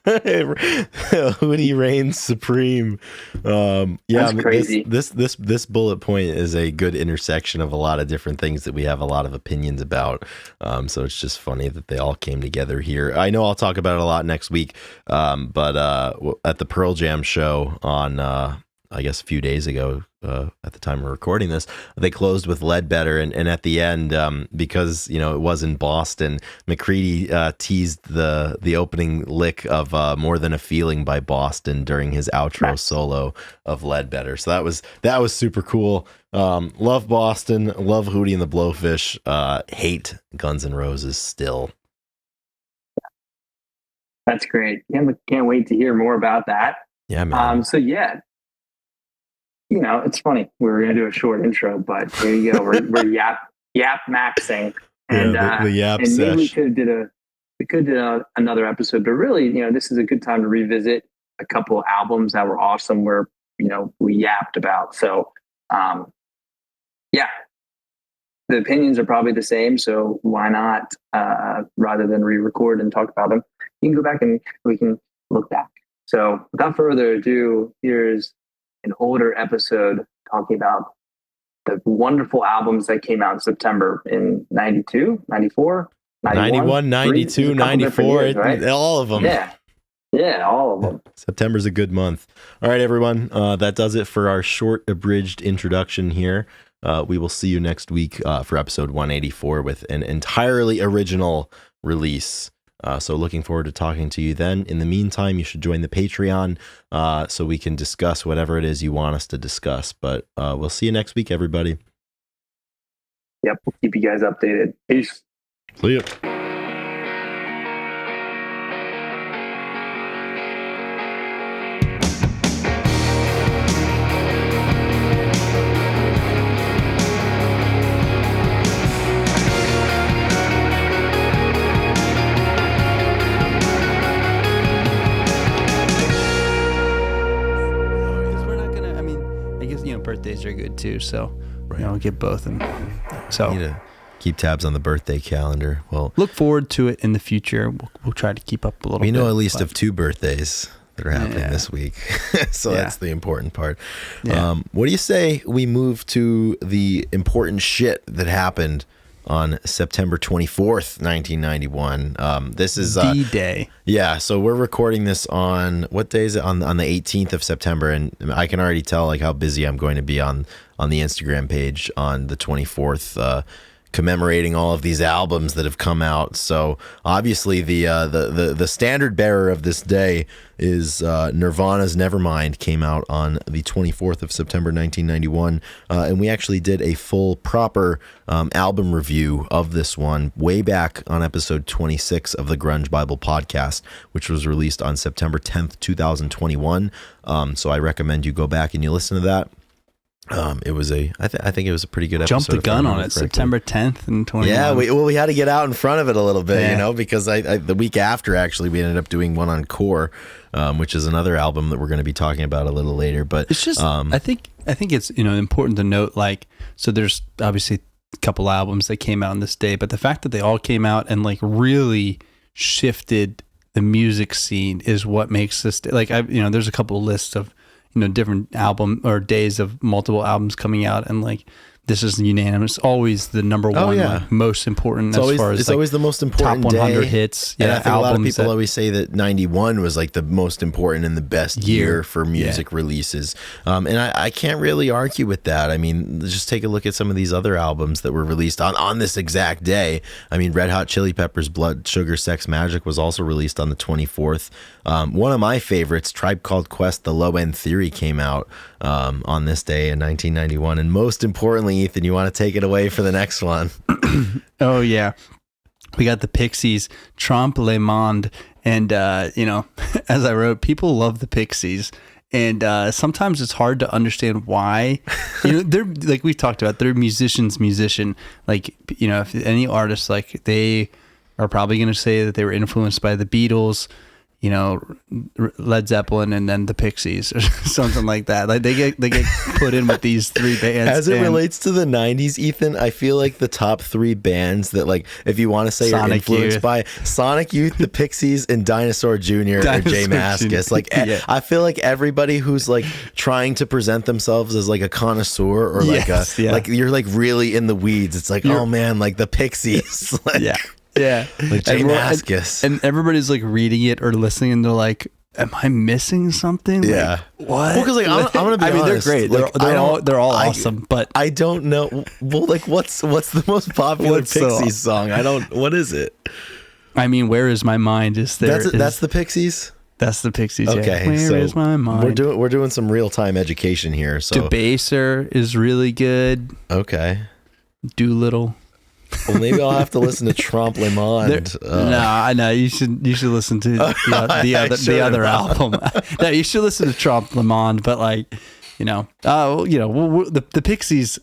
Hootie reigns supreme. Yeah, that's crazy. This bullet point is a good intersection of a lot of different things that we have a lot of opinions about. So it's just funny that they all came together here. I know I'll talk about it a lot next week. But at the Pearl Jam show on I guess a few days ago, at the time of recording this, they closed with Ledbetter, and at the end, because it was in Boston, McCready teased the opening lick of "More Than a Feeling" by Boston during his outro solo of Ledbetter. So that was super cool. Love Boston, love Hootie and the Blowfish. Hate Guns N' Roses still. That's great. Can't wait to hear more about that. Yeah, man. So yeah, it's funny. We were gonna do a short intro, but here you go. We're yap maxing, and the yap and maybe sesh. we could do another episode. But really, this is a good time to revisit a couple albums that were awesome. Where we yapped about. So yeah, the opinions are probably the same. So why not rather than re-record and talk about them, you can go back and we can look back. So without further ado, here's an older episode talking about the wonderful albums that came out in September in 92, 94, 91, 92, 94, years, right? All of them. Yeah, all of them. September's a good month. All right, everyone. That does it for our short abridged introduction here. We will see you next week for episode 184 with an entirely original release. So looking forward to talking to you then. In the meantime, you should join the Patreon so we can discuss whatever it is you want us to discuss. But we'll see you next week, everybody. Yep, we'll keep you guys updated. Peace. See ya. Birthdays are good too, so I'll get both, and so need to keep tabs on the birthday calendar. Well, look forward to it in the future. We'll try to keep up a little. We know bit, at least of 2 birthdays that are happening this week, so that's the important part. What do you say we move to the important shit that happened on September 24th, 1991. This is D-Day. Yeah, so we're recording this on what day is it? On the 18th of September, and I can already tell like how busy I'm going to be on the Instagram page on the 24th, commemorating all of these albums that have come out. So obviously the standard bearer of this day is Nirvana's Nevermind came out on the 24th of September 1991, and we actually did a full proper album review of this one way back on episode 26 of the Grunge Bible podcast, which was released on September 10th 2021. So I recommend you go back and you listen to that. It was I think it was a pretty good episode. Jumped the gun on it, September 10th and 21. Yeah, we had to get out in front of it a little bit, because the week after, actually, we ended up doing one on Core, which is another album that we're going to be talking about a little later. But it's just, I think it's important to note, like, so there's obviously a couple albums that came out on this day, but the fact that they all came out and like really shifted the music scene is what makes this day. Like, there's a couple lists of different album or days of multiple albums coming out, and like this is unanimous, always the number one, like, most important it's always the most important top 100 day. hits. And I think a lot of people always say that 91 was like the most important and the best year for music releases. And I can't really argue with that. I mean, just take a look at some of these other albums that were released on this exact day. I mean, Red Hot Chili Peppers' Blood Sugar Sex Magic was also released on the 24th. One of my favorites, Tribe Called Quest, The Low End Theory, came out on this day in 1991. And most importantly, Ethan, you want to take it away for the next one? Oh yeah, we got the Pixies, Trompe Le Monde, and as I wrote, people love the Pixies, and sometimes it's hard to understand why. They're, like we've talked about, they're musician. Like, if any artist, like, they are probably going to say that they were influenced by the Beatles, Led Zeppelin, and then the Pixies or something like that. Like they get put in with these three bands. As it relates to the 90s, Ethan, I feel like the top 3 bands that, like, if you want to say you're influenced by, Sonic Youth, the Pixies, and Dinosaur Jr. or Jay Mascis. Like, I feel like everybody who's like trying to present themselves as like a connoisseur or like like you're like really in the weeds. It's like, oh man, like the Pixies. Like, yeah. Like Jay Mascis. And everybody's like reading it or listening, and they're like, am I missing something? Yeah. Like, what? Well, because like I'm gonna be honest. They're great. Like, They're all awesome. But I don't know. Well, like what's the most popular Pixies song? What is it? I mean, Where Is My Mind is there. That's the Pixies? That's the Pixies. Okay. Yeah. Where is my mind? We're doing some real-time education here. So Debaser is really good. Okay. Doolittle. Well, maybe I'll have to listen to Trompe Le Monde. No, you should listen to the other album. No, you should listen to Trompe Le Monde, but like, the Pixies.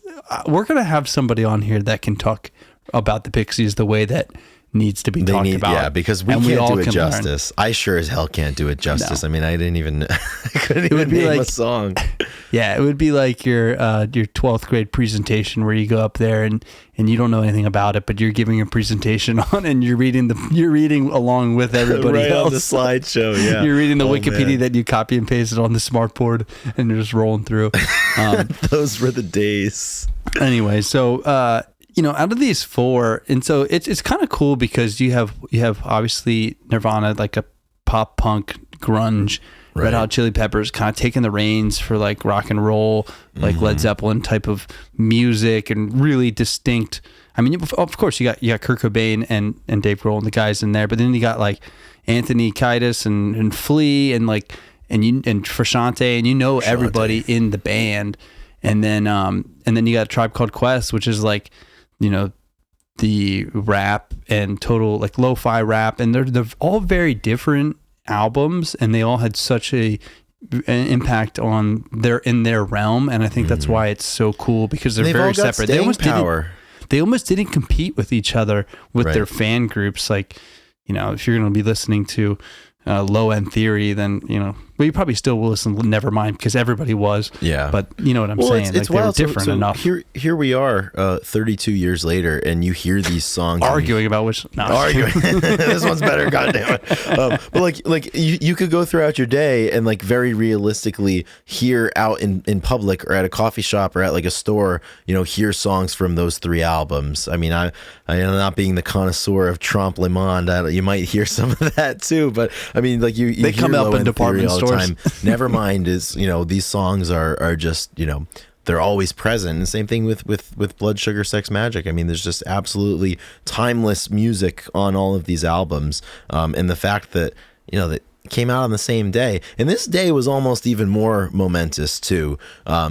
We're gonna have somebody on here that can talk about the Pixies the way that needs to be talked about. Yeah, because we can't do it justice. I sure as hell can't do it justice. No. I mean, I couldn't even name a song. Yeah, it would be like your 12th grade presentation where you go up there and you don't know anything about it, but you're giving a presentation on and you're reading along with everybody right else on the slideshow. Yeah, you're reading the Wikipedia that you copy and pasted on the smartboard and you're just rolling through. Those were the days. Anyway, so out of these four, and so it's kind of cool because you have obviously Nirvana, like a pop punk grunge, right. Red Hot Chili Peppers kind of taking the reins for like rock and roll, like Led Zeppelin type of music, and really distinct. I mean, of course you got Kurt Cobain and Dave Grohl and the guys in there, but then you got like Anthony Kiedis and Flea and Frusciante, and everybody in the band, and then you got Tribe Called Quest, which is like, the rap and total like lo-fi rap, and they're all very different albums, and they all had such an impact on their realm, and I think that's why it's so cool, because they're very separate. They almost didn't compete with each other with their fan groups. Like, if you're going to be listening to Low End Theory, then you probably still will listen to Nevermind because everybody was. Yeah, but you know what I'm saying. It's like, they're different enough. Here we are, 32 years later, and you hear these songs arguing about which. No, arguing. This one's better. Goddamn it! But like you could go throughout your day and like very realistically hear out in public or at a coffee shop or at like a store, hear songs from those three albums. I mean, I am not being the connoisseur of Trompe Le Monde. You might hear some of that too, but I mean, like you they come up in department stores. Nevermind is, these songs are just, they're always present. And same thing with Blood Sugar Sex Magic. I mean, there's just absolutely timeless music on all of these albums. And the fact that, that came out on the same day, and this day was almost even more momentous too.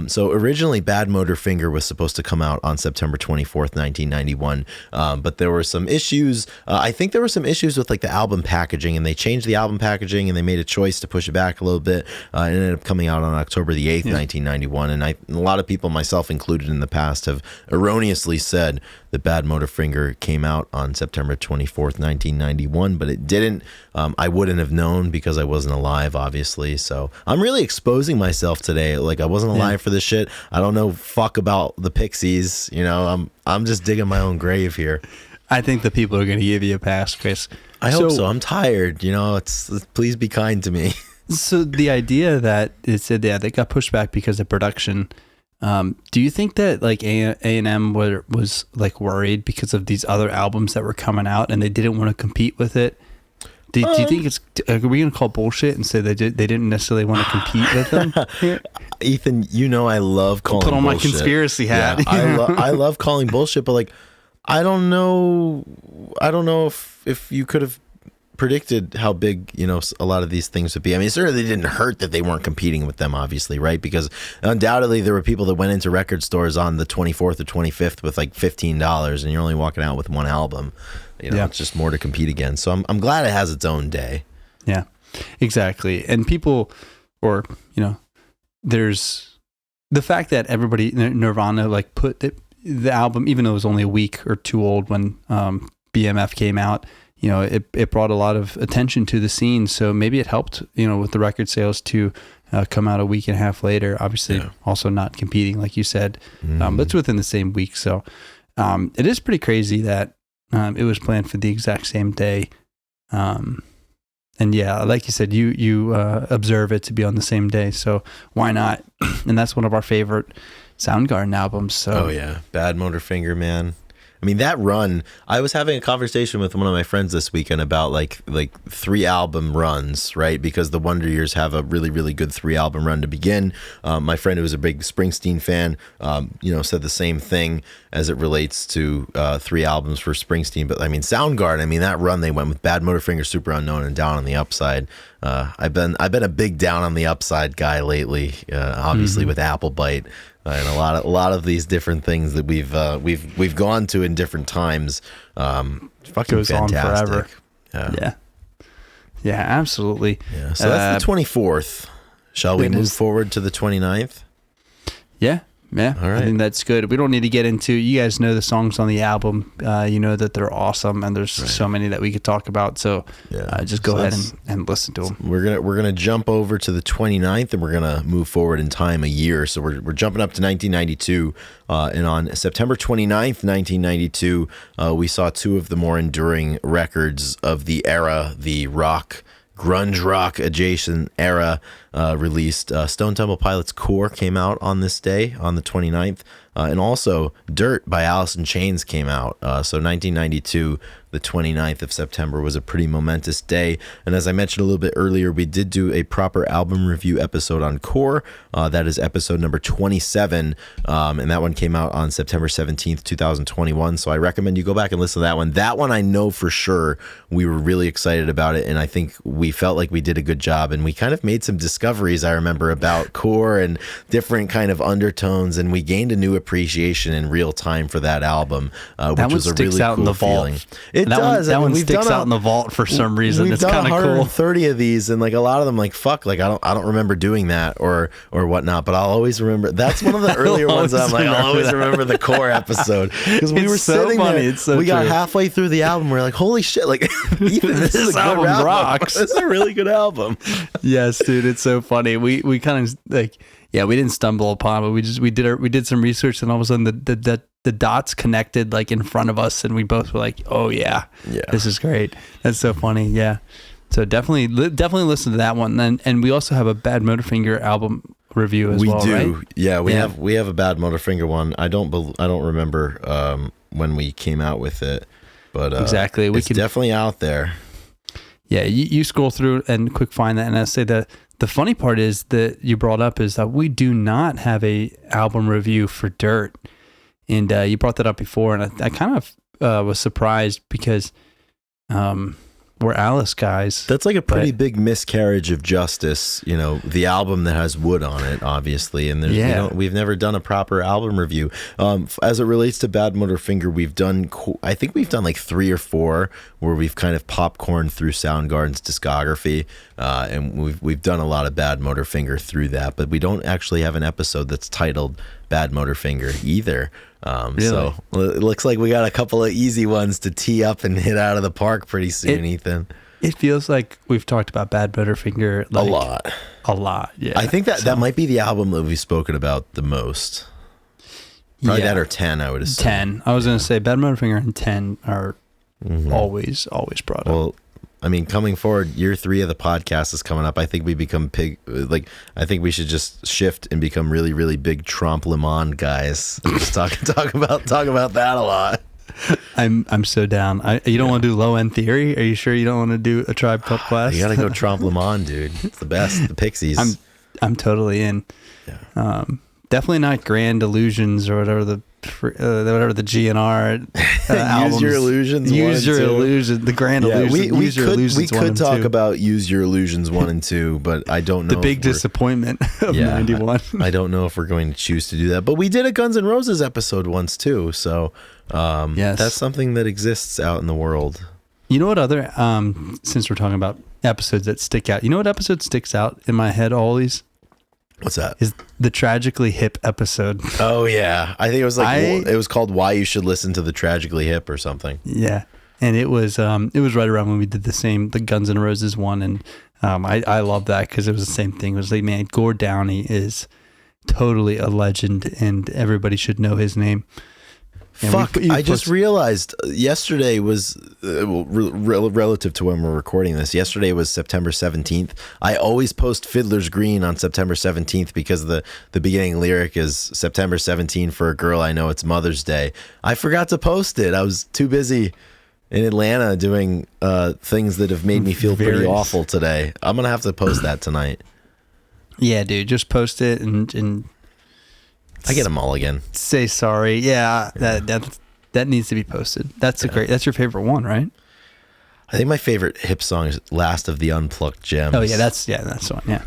So originally Bad Motor Finger was supposed to come out on September 24th, 1991, but there were some issues. I think there were some issues with like the album packaging, and they changed the album packaging, and they made a choice to push it back a little bit. It ended up coming out on October the 8th, 1991, and a lot of people, myself included in the past, have erroneously said that Bad Motor Finger came out on September 24th, 1991, but it didn't. I wouldn't have known because I wasn't alive, obviously. So I'm really exposing myself today. Like, I wasn't alive for this shit. I don't know fuck about the Pixies. I'm just digging my own grave here. I think the people are going to give you a pass, Chris. I hope so. I'm tired. Please be kind to me. So the idea that it said, they got pushed back because of production. Do you think that like A&M was like worried because of these other albums that were coming out and they didn't want to compete with it? Do you think are we going to call bullshit and say they didn't necessarily want to compete with them? Here? Ethan, I love calling bullshit. Put on my conspiracy hat. Yeah, I love calling bullshit, but like, I don't know if you could have predicted how big, a lot of these things would be. I mean, it certainly didn't hurt that they weren't competing with them, obviously, right? Because undoubtedly there were people that went into record stores on the 24th or 25th with like $15, and you're only walking out with one album. It's just more to compete against. So I'm glad it has its own day. Yeah, exactly. And people, there's the fact that everybody, Nirvana, like put the album, even though it was only a week or two old when BMF came out, it brought a lot of attention to the scene. So maybe it helped, with the record sales to come out a week and a half later. Obviously, also not competing, like you said, but it's within the same week. So it is pretty crazy that it was planned for the exact same day. And yeah, like you said, you observe it to be on the same day. So why not? And that's one of our favorite Soundgarden albums. So Bad Motor Finger, man. I mean, that run, I was having a conversation with one of my friends this weekend about like 3 album runs, right? Because the Wonder Years have a really, really good 3 album run to begin. My friend who was a big Springsteen fan, said the same thing as it relates to 3 albums for Springsteen. But I mean, Soundgarden, I mean, that run they went with Bad Motorfinger, Super Unknown, and Down on the Upside. I've been a big Down on the Upside guy lately, obviously with Applebite. And a lot of these different things that we've gone to in different times. Fucking Goes fantastic. on forever. Yeah, absolutely. Yeah. So that's the 24th. Shall we move forward to the 29th? Yeah. Yeah, all right. I think that's good. We don't need to get into. You guys know the songs on the album. You know that they're awesome, and there's so many that we could talk about. So just go ahead and listen to them. We're gonna jump over to the 29th, and we're gonna move forward in time a year. So we're jumping up to 1992, and on September 29th, 1992, we saw 2 of the more enduring records of the era, the grunge rock adjacent era, released. Stone Temple Pilots' Core came out on this day, on the 29th, and also Dirt by Alice in Chains came out. So 1992, the 29th of September, was a pretty momentous day. And as I mentioned a little bit earlier, we did do a proper album review episode on Core. That is episode number 27, and that one came out on September 17th, 2021. So I recommend you go back and listen to that one. That one I know for sure we were really excited about it, and I think we felt like we did a good job, and we kind of made some discoveries, I remember, about Core and different kind of undertones, and we gained a new appreciation in real time for that album, which was a really cool feeling. It does. That one sticks out in the vault for some reason. It's kind of cool. 130 of these, and like a lot of them, like fuck, like I don't remember doing that or whatnot. But I'll always remember. That's one of the earlier ones. I'll always remember the Core episode because we were sitting there. We got halfway through the album. We're like, holy shit! Like this is a album rocks. This is a really good album. Yes, dude, it's so funny. We kind of like. Yeah, we didn't stumble upon, but we did some research, and all of a sudden the dots connected like in front of us, and we both were like, "Oh yeah, this is great." That's so funny. Yeah, so definitely listen to that one. And we also have a Bad Motorfinger album review as well. We do. Right? Yeah, we have a Bad Motorfinger one. I don't remember when we came out with it, but exactly, it's definitely out there. Yeah, you scroll through and quick find that, and I say that. The funny part is that you brought up is that we do not have a album review for Dirt, and you brought that up before, and I kind of was surprised because we're Alice guys. That's like a pretty big miscarriage of justice, the album that has Wood on it, obviously, and we've never done a proper album review. As it relates to Bad Motorfinger, I think we've done like 3 or 4 where we've kind of popcorned through Soundgarden's discography, and we've done a lot of Bad Motorfinger through that, but we don't actually have an episode that's titled Bad Motorfinger either. Really? So it looks like we got a couple of easy ones to tee up and hit out of the park pretty soon, Ethan. It feels like we've talked about Bad Motorfinger a lot. Yeah, I think that might be the album that we've spoken about the most. Probably that or 10, I would assume. 10. I was going to say Bad Motorfinger and 10 are always brought up. Well, I mean, coming forward, year 3 of the podcast is coming up. I think we become I think we should just shift and become really, really big Trompe Le Monde guys. Just talk about that a lot. I'm so down. You don't want to do Low End Theory? Are you sure you don't want to do A Tribe Called Quest? You got to go Trompe Le Monde, dude. It's the best. The Pixies. I'm totally in. Yeah. Definitely not Grand Illusions or whatever the GNR albums. Use Your Illusions. Use Your Illusions. The Grand Illusions. We could talk about Use Your Illusions 1 and 2, but I don't know. The big disappointment of 91. I don't know if we're going to choose to do that, but we did a Guns N' Roses episode once too, so that's something that exists out in the world. You know what other since we're talking about episodes that stick out, you know what episode sticks out in my head always? What's that? Is the Tragically Hip episode. Oh yeah, I think it was it was called Why You Should Listen to the Tragically Hip or something. Yeah, and it was right around when we did the Guns N' Roses one, and I love that because it was the same thing. It was like, man, Gord Downey is totally a legend, and everybody should know his name. And Fuck, I just realized yesterday was, relative to when we're recording this, yesterday was September 17th. I always post Fiddler's Green on September 17th because the beginning lyric is September 17th for a girl I know, it's Mother's Day. I forgot to post it. I was too busy in Atlanta doing things that have made me feel pretty awful today. I'm going to have to post that tonight. Yeah, dude, just post it and I get a mulligan. Say sorry. Yeah, that needs to be posted. That's that's your favorite one, right? I think my favorite hip song is Last of the Unplugged Gems. Oh yeah, that's the one. Yeah.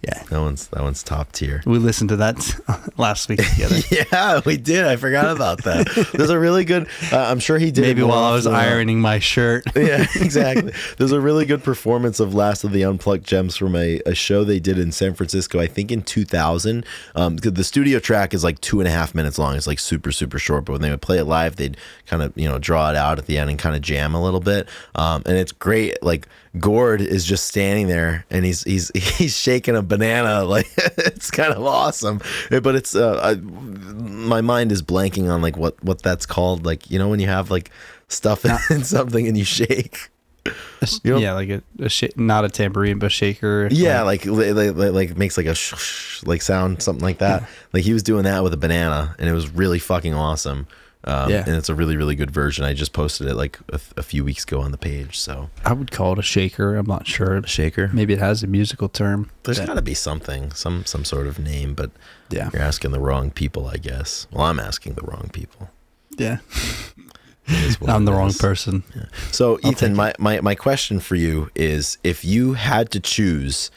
Yeah. That one's top tier. We listened to that last week together. Yeah, we did. I forgot about that. There's a really good, I'm sure he did. Maybe while I was ironing my shirt. Yeah, exactly. There's a really good performance of Last of the Unplugged Gems from a show they did in San Francisco, I think in 2000. The studio track is like 2.5 minutes long. It's like super, super short. But when they would play it live, they'd kind of, draw it out at the end and kind of jam a little bit. And it's great. Like, Gord is just standing there and he's shaking a banana, like it's kind of awesome. But it's my mind is blanking on like what that's called, like when you have like stuff in something and you shake. Yeah, like a not a tambourine but shaker. Yeah, like makes like a like sound, something like that. Yeah. Like he was doing that with a banana and it was really fucking awesome. And it's a really, really good version. I just posted it like a few weeks ago on the page. So I would call it a shaker. I'm not sure. A shaker? Maybe it has a musical term. There's got to be something, some sort of name, but yeah, you're asking the wrong people, I guess. Well, I'm asking the wrong people. Yeah. I'm the wrong person. Yeah. So Ethan, my question for you is, if you had to choose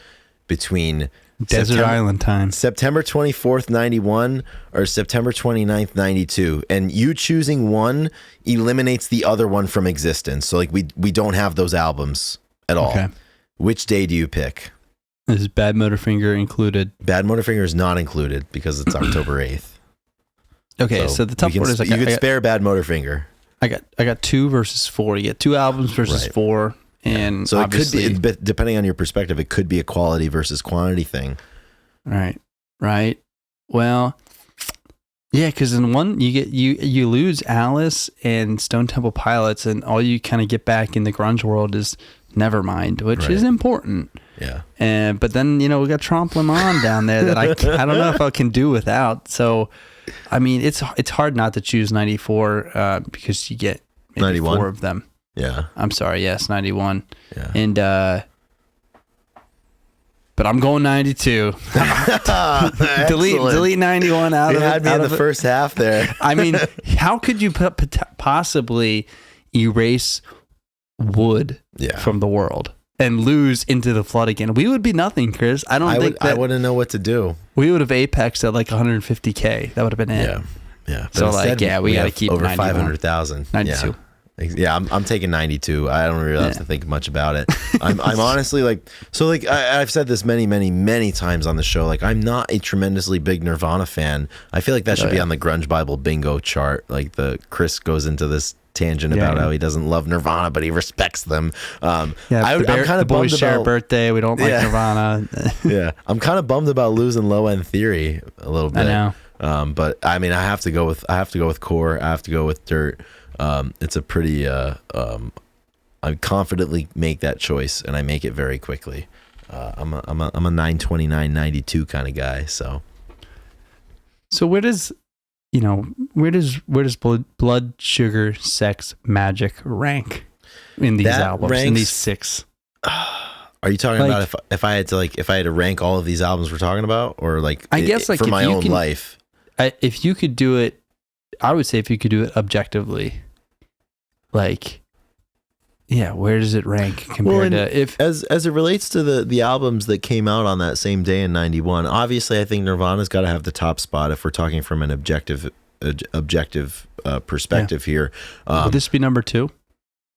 between Desert Island time, September 24th, 91 or September 29th, 92, and you choosing one eliminates the other one from existence. So like we don't have those albums at all. Okay. Which day do you pick? Is Bad Motorfinger included? Bad Motorfinger is not included because it's October 8th. Okay, so the tough part is you could spare Bad Motorfinger. I got 2 versus 4. You get 2 albums versus 4. And so it could be, depending on your perspective, it could be a quality versus quantity thing. Right. Well, yeah, because in one you lose Alice and Stone Temple Pilots, and all you kind of get back in the grunge world is Nevermind, which is important. Yeah. But then we got Trompe Le Monde down there that I don't know if I can do without. So, I mean, it's hard not to choose 94 because you get maybe 91. 4 of them. Yeah. I'm sorry. Yes, 91. Yeah. And but I'm going 92. delete 91 out of it. You had me in the first half there. I mean, how could you possibly erase Wood from the world and lose Into the Flood again? We would be nothing, Chris. I wouldn't know what to do. We would have apexed at like 150K. That would have been it. Yeah. But so we got to keep over 91. 500,000. 92. Yeah, I'm taking 92. I don't really have to think much about it. I'm honestly I've said this many times on the show. Like, I'm not a tremendously big Nirvana fan. I feel like that should be on the Grunge Bible bingo chart. Like, Chris goes into this tangent about how he doesn't love Nirvana, but he respects them. I'm kind of bummed share a birthday. We don't like Nirvana. Yeah, I'm kind of bummed about losing Low End Theory a little bit. I know. But I mean, I have to go with Core. I have to go with Dirt. It's a pretty, I confidently make that choice, and I make it very quickly. I'm a 929-92 kind of guy. So where does Blood Sugar Sex Magic rank in these albums? In these 6? Are you talking about if I had to rank all of these albums we're talking about, or like I guess like for my own life? If you could do it, I would say if you could do it objectively. Like, yeah, where does it rank compared to as it relates to the albums that came out on that same day in 91? Obviously, I think Nirvana's got to have the top spot if we're talking from an objective perspective here. Would this be number 2?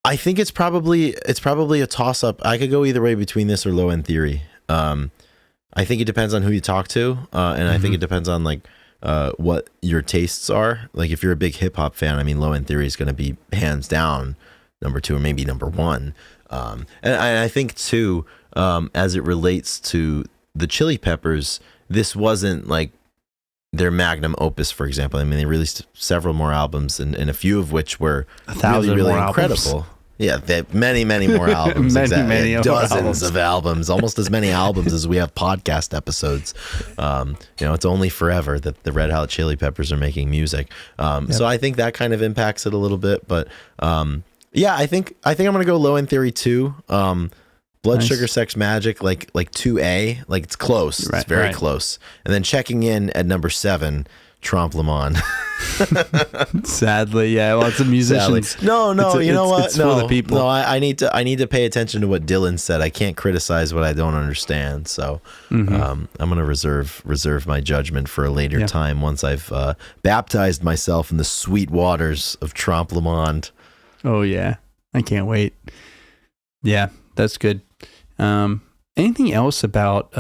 I think it's probably a toss up. I could go either way between this or Low End Theory. I think it depends on who you talk to, and I think it depends on like what your tastes are. Like, if you're a big hip hop fan, I mean, Low End Theory is going to be hands down number 2 or maybe number 1. And I think too, as it relates to the Chili Peppers, this wasn't like their magnum opus, for example. I mean, they released several more albums, and a few of which were 1,000 really more incredible. albums. Yeah, they have many more albums. Many more dozens albums. of albums, almost as many albums as we have podcast episodes. It's only forever that the Red Hot Chili Peppers are making music. So I think that kind of impacts it a little bit. But I think I'm gonna go Low End Theory 2. Blood Nice. Sugar Sex Magic, like 2A, like it's close. Right, it's very right. close. And then checking in at number 7, Trompe Le Monde. Sadly, yeah. Well, it's a musician. No, you know what? It's no, for the people. No, I need to pay attention to what Dylan said. I can't criticize what I don't understand. So I'm gonna reserve my judgment for a later time once I've baptized myself in the sweet waters of Trompe Le Monde. Oh yeah, I can't wait. Yeah, that's good. Anything else about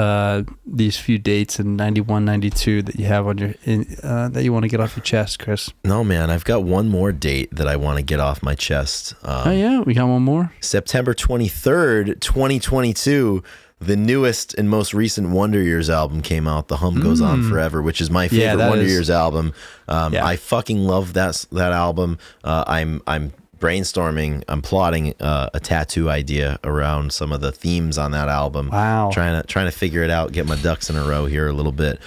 these few dates in 91, 92 that you have on your that you want to get off your chest, Chris? No, man, I've got one more date that I want to get off my chest. Oh yeah, we got one more. September 23rd, 2022. The newest and most recent Wonder Years album came out. The Hum Goes On Forever, which is my favorite that Wonder is. Years album. I fucking love that album. I'm brainstorming. I'm plotting a tattoo idea around some of the themes on that album. Wow. Trying to figure it out. Get my ducks in a row here a little bit.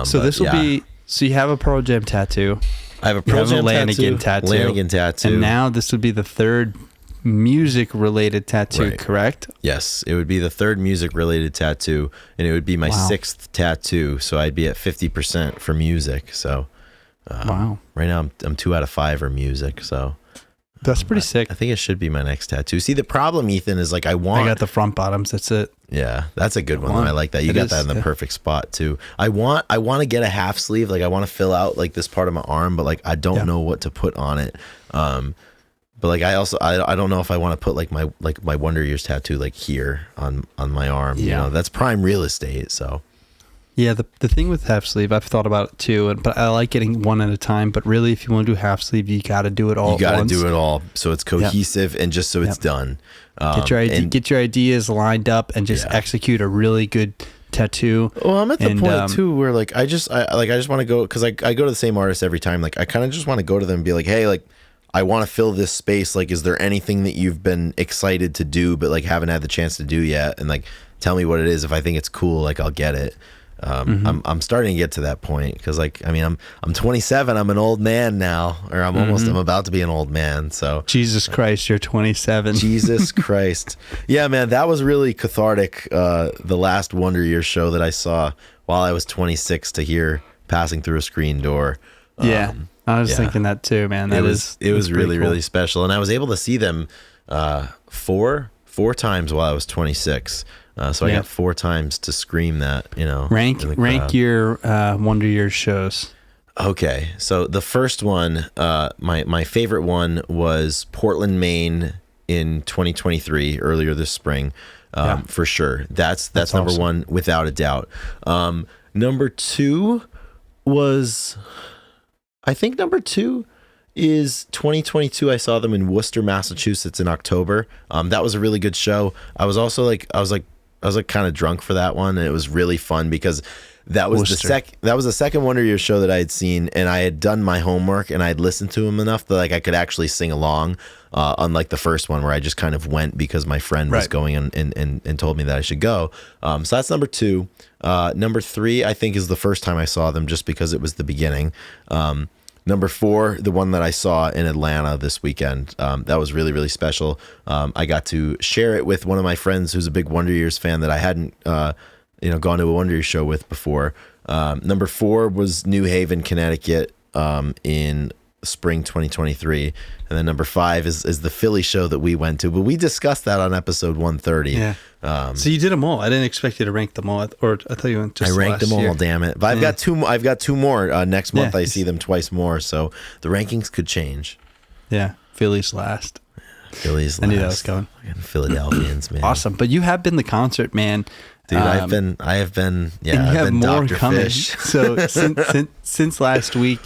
So this will be. So you have a Pearl Jam tattoo. I have a Pearl Jam Lanigan tattoo. Lanigan tattoo. And now this would be the third music-related tattoo, Right. correct? Yes, it would be the third music-related tattoo, and it would be my sixth tattoo. So I'd be at 50% for music. So Wow. right now I'm 2 out of 5 are music. So That's pretty sick. I think it should be my next tattoo. See, the problem, Ethan, is like I got the front bottoms. That's it. Yeah, that's a good one. I like that. You got that in the perfect spot too. I want to get a half sleeve. Like I want to fill out like this part of my arm, but like I don't know what to put on it. But like I don't know if I want to put like my Wonder Years tattoo like here on my arm. Yeah. You know, that's prime real estate. So Yeah, the thing with half sleeve, I've thought about it too, but I like getting one at a time. But really, if you want to do half sleeve, you got to do it all. you got at once. to do it all so it's cohesive and just so it's done. Get your ideas lined up and just execute a really good tattoo. Well, I'm at the point too where like I just want to go because I go to the same artist every time. Like I kind of just want to go to them and be like, hey, like I want to fill this space. Like, is there anything that you've been excited to do but like haven't had the chance to do yet? And like tell me what it is. If I think it's cool, like I'll get it. I'm starting to get to that point because like I mean I'm 27. I'm an old man now, or I'm about to be an old man. So Jesus Christ, you're 27. Jesus Christ. Yeah, man, that was really cathartic. The last Wonder Years show that I saw while I was 26 to hear passing through a screen door. I was thinking that too, man. It was really, cool. really special. And I was able to see them four times while I was 26. So I got 4 times to scream that, you know. Rank your Wonder Years shows. Okay, so the first one, my favorite one was Portland, Maine in 2023, earlier this spring, for sure. That's number awesome. 1 without a doubt. Number 2 was, I think number 2 is 2022. I saw them in Worcester, Massachusetts in October. That was a really good show. I was kind of drunk for that one, and it was really fun because that was the second Wonder Years show that I had seen, and I had done my homework and I had listened to them enough that like I could actually sing along, unlike the first one where I just kind of went because my friend was going and told me that I should go. So that's number 2. Number 3, I think, is the first time I saw them just because it was the beginning. Number 4, the one that I saw in Atlanta this weekend, that was really, really special. I got to share it with one of my friends who's a big Wonder Years fan that I hadn't, gone to a Wonder Years show with before. Number 4 was New Haven, Connecticut, in spring 2023, and then number 5 is the Philly show that we went to. But we discussed that on episode 130. Yeah. So you did them all. I didn't expect you to rank them all, or I thought you went just. I ranked them all. Year. Damn it! But I've got 2. I've got 2 more next month. I see them twice more, so the rankings could change. Yeah, Philly's last. Philly's last. I knew that was coming. Philadelphians, man. Awesome, but you have been the concert man. Dude, I have been. Yeah, and you I've have been more Dr. coming. Fish. So since last week,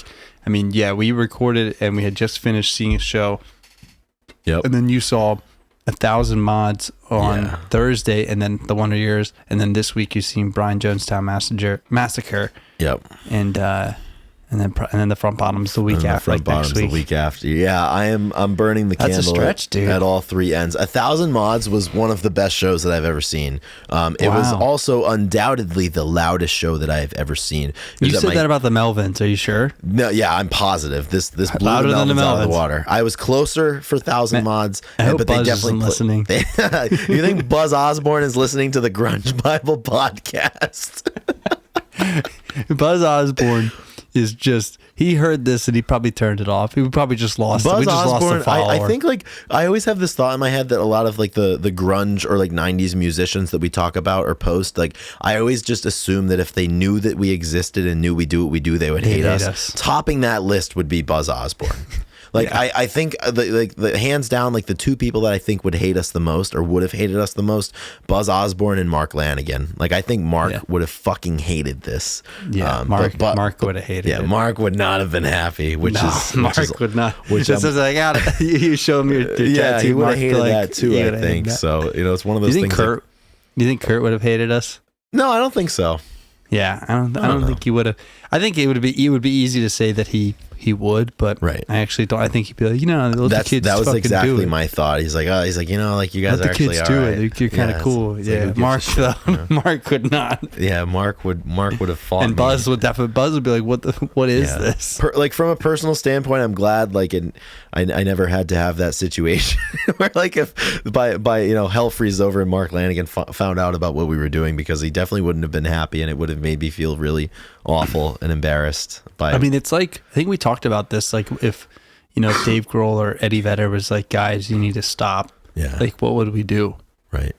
I mean, we recorded and we had just finished seeing a show. Yep. And then you saw 1,000 Mods on Thursday, and then the Wonder Years, and then this week you've seen Brian Jonestown Massacre. Yep. And and then the front bottom's the week And the after, front like next bottom's week. the week after. Yeah, I'm burning the That's a candle stretch, dude. at all three ends. 1,000 Mods was one of the best shows that I've ever seen. It was Wow. also undoubtedly the loudest show that I have ever seen. It You was at said that about the Melvins. Are you sure? No, yeah, I'm positive. This blew the Louder than the Melvins out of the Melvins. water. I was closer for 1,000 Mods, I hope but they Buzz definitely isn't listening. You think Buzz Osborne is listening to the Grunge Bible podcast? Buzz Osborne is just, he heard this and he probably turned it off. He probably just lost it. We Buzz just lost Osborne, a follower. I think like I always have this thought in my head that a lot of like the grunge or like 90s musicians that we talk about or post, like I always just assume that if they knew that we existed and knew we do what we do, they would hate us. Topping that list would be Buzz Osborne. Like Yeah. I think the hands down, like the two people that I think would hate us the most or would have hated us the most, Buzz Osborne and Mark Lanigan. Like I think Mark would have fucking hated this. Yeah, Mark would have hated it. Yeah, Mark would not have been happy. Mark would not. Which just as I got it, you show me your tattoo. he would Mark, have hated like, that too. he I would have hated think that. so. You know, it's one of those Do you think things. Do you think Kurt would have hated us? No, I don't think so. Yeah, I don't think he would have. I think it would be easy to say that he would, but Right. I actually don't. I think he'd be like, let the kids That was fucking exactly do it. my thought. He's like, like you guys Let are the actually kids all do right. it. You're kind of cool. it's like, Yeah, who gives Mark a shit, you know? Mark would not. Yeah, Mark would have fought And me. Buzz would be like, what is Yeah. this? Like from a personal standpoint, I'm glad I never had to have that situation where like if by hell freezes over and Mark Lanigan found out about what we were doing, because he definitely wouldn't have been happy and it would have made me feel really awful and embarrassed by I mean, it's like, I think we talked about this, like if Dave Grohl or Eddie Vedder was like, guys, you need to stop. Yeah. Like, what would we do? Right.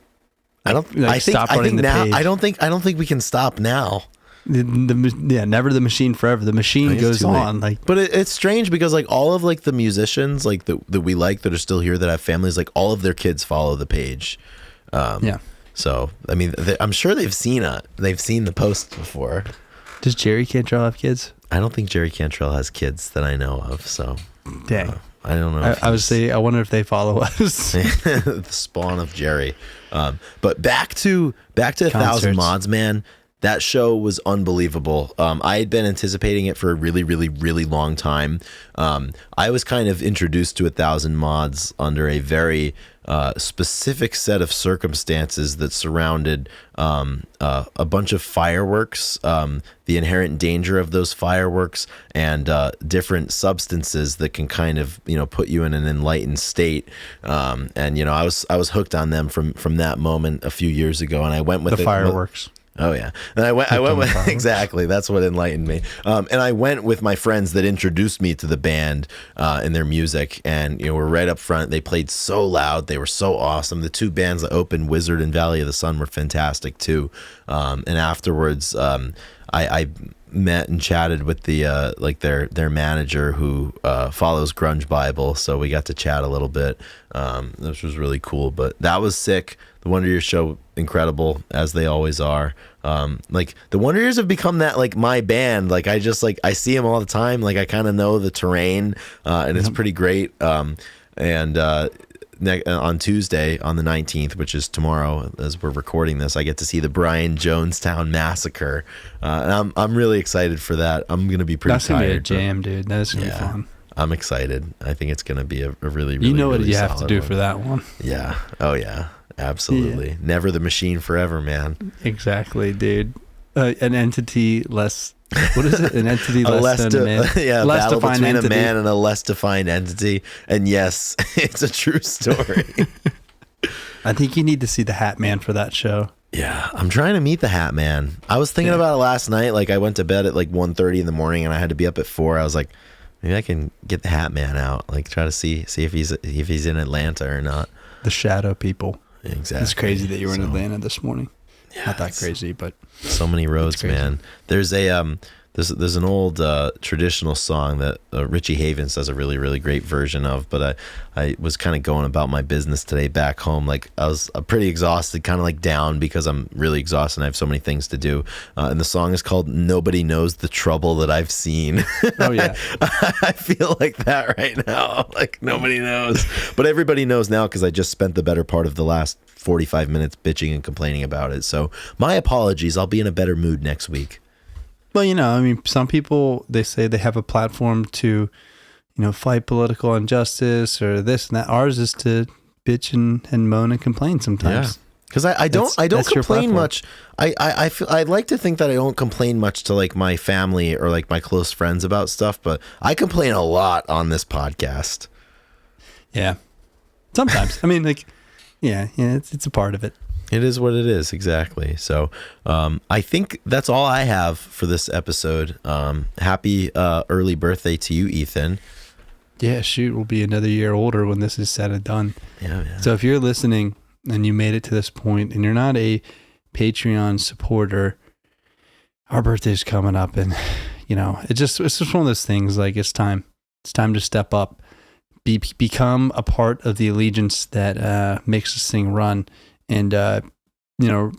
I don't Like, I think stop I running think the now page. I don't think we can stop now. Never the machine forever. The machine It's goes too late. on. Like, But it's strange because like all of like the musicians like that we like that are still here that have families, like all of their kids follow the page. yeah. So I mean, I'm sure they've seen the post before. Does Jerry Cantrell have kids? I don't think Jerry Cantrell has kids that I know of. So Dang. I don't know. I would say, I wonder if they follow us. The spawn of Jerry. But back to 1,000 Concerts. Mods, man. That show was unbelievable. I had been anticipating it for a really, really, really long time. I was kind of introduced to 1,000 Mods under a very specific set of circumstances that surrounded a bunch of fireworks, the inherent danger of those fireworks, and different substances that can kind of put you in an enlightened state. And I was hooked on them from that moment a few years ago, and I went with The fireworks. Oh yeah, and I went with exactly. That's what enlightened me. And I went with my friends that introduced me to the band and their music, and we're right up front. They played so loud. They were so awesome. The two bands that opened, Wizard and Valley of the Sun, were fantastic too. And afterwards, I met and chatted with the like their manager who follows Grunge Bible, so we got to chat a little bit. This was really cool, but that was sick. The Wonder Years show, incredible, as they always are. Like the Wonder Years have become that like my band. Like I see them all the time. Like I kind of know the terrain, and it's pretty great. And on Tuesday, on the 19th, which is tomorrow as we're recording this, I get to see the Brian Jonestown Massacre. And I'm really excited for that. I'm gonna be pretty That's going to be a tired. jam, dude. That's going to be fun. I'm excited. I think it's gonna be a really, really, You know what really you have to solid do one. for that one. Yeah. Oh yeah. Absolutely. Never the machine forever, man. Exactly, dude. An entity less. What is it? An entity less than a man. Yeah, a less battle defined between entity. a man and a less defined entity. And yes, it's a true story. I think you need to see the Hat Man for that show. Yeah, I'm trying to meet the Hat Man. I was thinking about it last night. Like I went to bed at like 1:30 in the morning, and I had to be up at 4. I was like, maybe I can get the Hat Man out. Like try to see if he's in Atlanta or not. The Shadow People. Exactly. It's crazy that you were in So, Atlanta this morning. yeah, Not that it's crazy, but So many roads, crazy. man. There's a there's an old traditional song that Richie Havens does a really, really great version of, but I was kind of going about my business today back home. Like I was pretty exhausted, kind of like down because I'm really exhausted and I have so many things to do. And the song is called Nobody Knows the Trouble That I've Seen. Oh, yeah. I feel like that right now. Like nobody knows, but everybody knows now because I just spent the better part of the last 45 minutes bitching and complaining about it. So my apologies. I'll be in a better mood next week. Well, I mean, some people, they say they have a platform to, fight political injustice or this and that. Ours is to bitch and moan and complain sometimes. Yeah. Because I don't complain much. I feel, I like to think that I don't complain much to like my family or like my close friends about stuff, but I complain a lot on this podcast. Yeah. Sometimes. I mean, like, yeah, it's a part of it. It is what it is, exactly. So I think that's all I have for this episode. Happy early birthday to you, Ethan. Yeah, shoot, we'll be another year older when this is said and done. Yeah. So if you're listening and you made it to this point and you're not a Patreon supporter, our birthday's coming up, and it's just one of those things. Like, it's time to step up, become a part of the allegiance that makes this thing run. And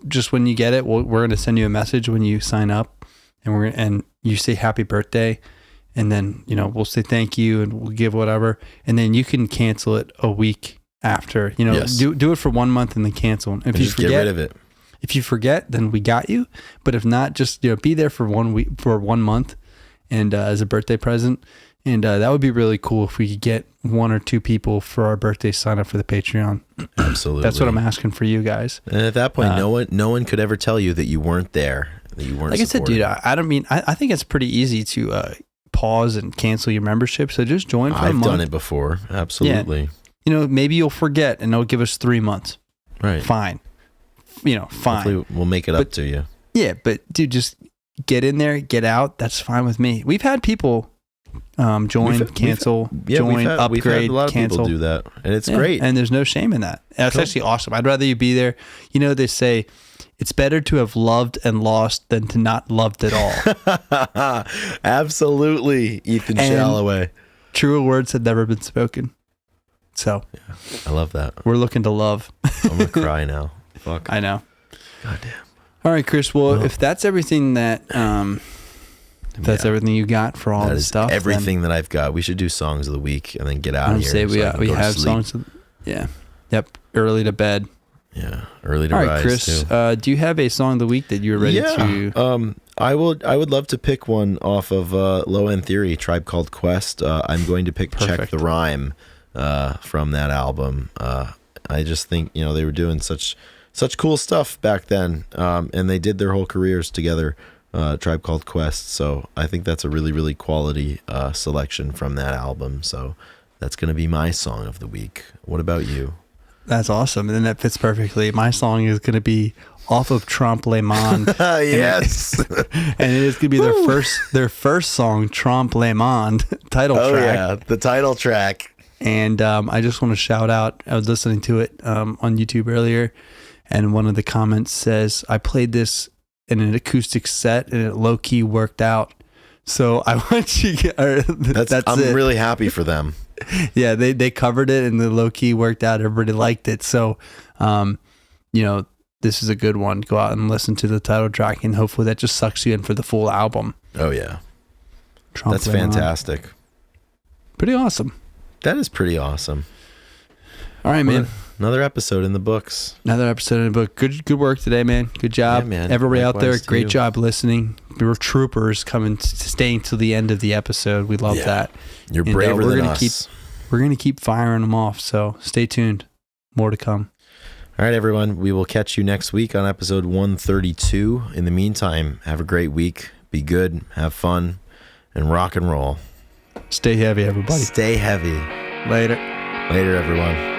just when you get it, we're going to send you a message when you sign up, and you say happy birthday, and then we'll say thank you, and we'll give whatever, and then you can cancel it a week after. Yes. Do it for 1 month and then cancel. If you forget, get rid of it. If you forget, then we got you. But if not, just be there for 1 week, for 1 month, and as a birthday present. And that would be really cool if we could get 1 or 2 people for our birthday sign up for the Patreon. Absolutely. That's what I'm asking for you guys. And at that point, no one could ever tell you that you weren't there, that you weren't. Like supported. I said, dude, I don't mean. I think it's pretty easy to pause and cancel your membership. So just join for a month. I've done it before. Absolutely. Yeah. Maybe you'll forget, and they'll give us 3 months. Right. Fine. Fine. Hopefully we'll make it up to you. Yeah, but dude, just get in there, get out. That's fine with me. We've had people join, cancel, join, upgrade, we've had a lot of cancel. People do that, and it's great. And there's no shame in that. That's actually awesome. I'd rather you be there. They say it's better to have loved and lost than to not loved at all. Absolutely, Ethan Shalloway. Truer words had never been spoken. So, yeah, I love that. We're looking to love. I'm gonna cry now. Fuck. I know. Goddamn. All right, Chris. Well, if that's everything that everything you got for all this stuff, everything that I've got. We should do songs of the week and then get out of here. Say we have songs. Yep. Early to bed. Yeah. Early to all rise. All right, Chris. Too. Do you have a song of the week that you're ready to? I would love to pick one off of Low End Theory, Tribe Called Quest. I'm going to pick Check the Rhyme from that album. I just think they were doing such cool stuff back then, and they did their whole careers together. Tribe Called Quest. So I think that's a really, really quality selection from that album. So that's going to be my song of the week. What about you? That's awesome. And that fits perfectly. My song is going to be off of Trompe Le Monde. Yes. And it is going to be their first song, Trompe Le Monde, title track. Oh, yeah. The title track. And I just want to shout out, I was listening to it on YouTube earlier, and one of the comments says, I played this in an acoustic set and it low-key worked out. So I want you to I'm really happy for them. Yeah, they covered it and the low-key worked out. Everybody liked it. So this is a good one. Go out and listen to the title track, and hopefully that just sucks you in for the full album. Oh yeah. That's fantastic. Pretty awesome. That is pretty awesome. All right, man. Another episode in the books. Another episode in the book. Good work today, man. Good job. Yeah, man. Everybody out there, great you. job listening. We were troopers staying to the end of the episode. We love that. You're braver than us. We're going to keep firing them off, so stay tuned. More to come. All right, everyone. We will catch you next week on episode 132. In the meantime, have a great week. Be good, have fun, and rock and roll. Stay heavy, everybody. Stay heavy. Later. Later, everyone.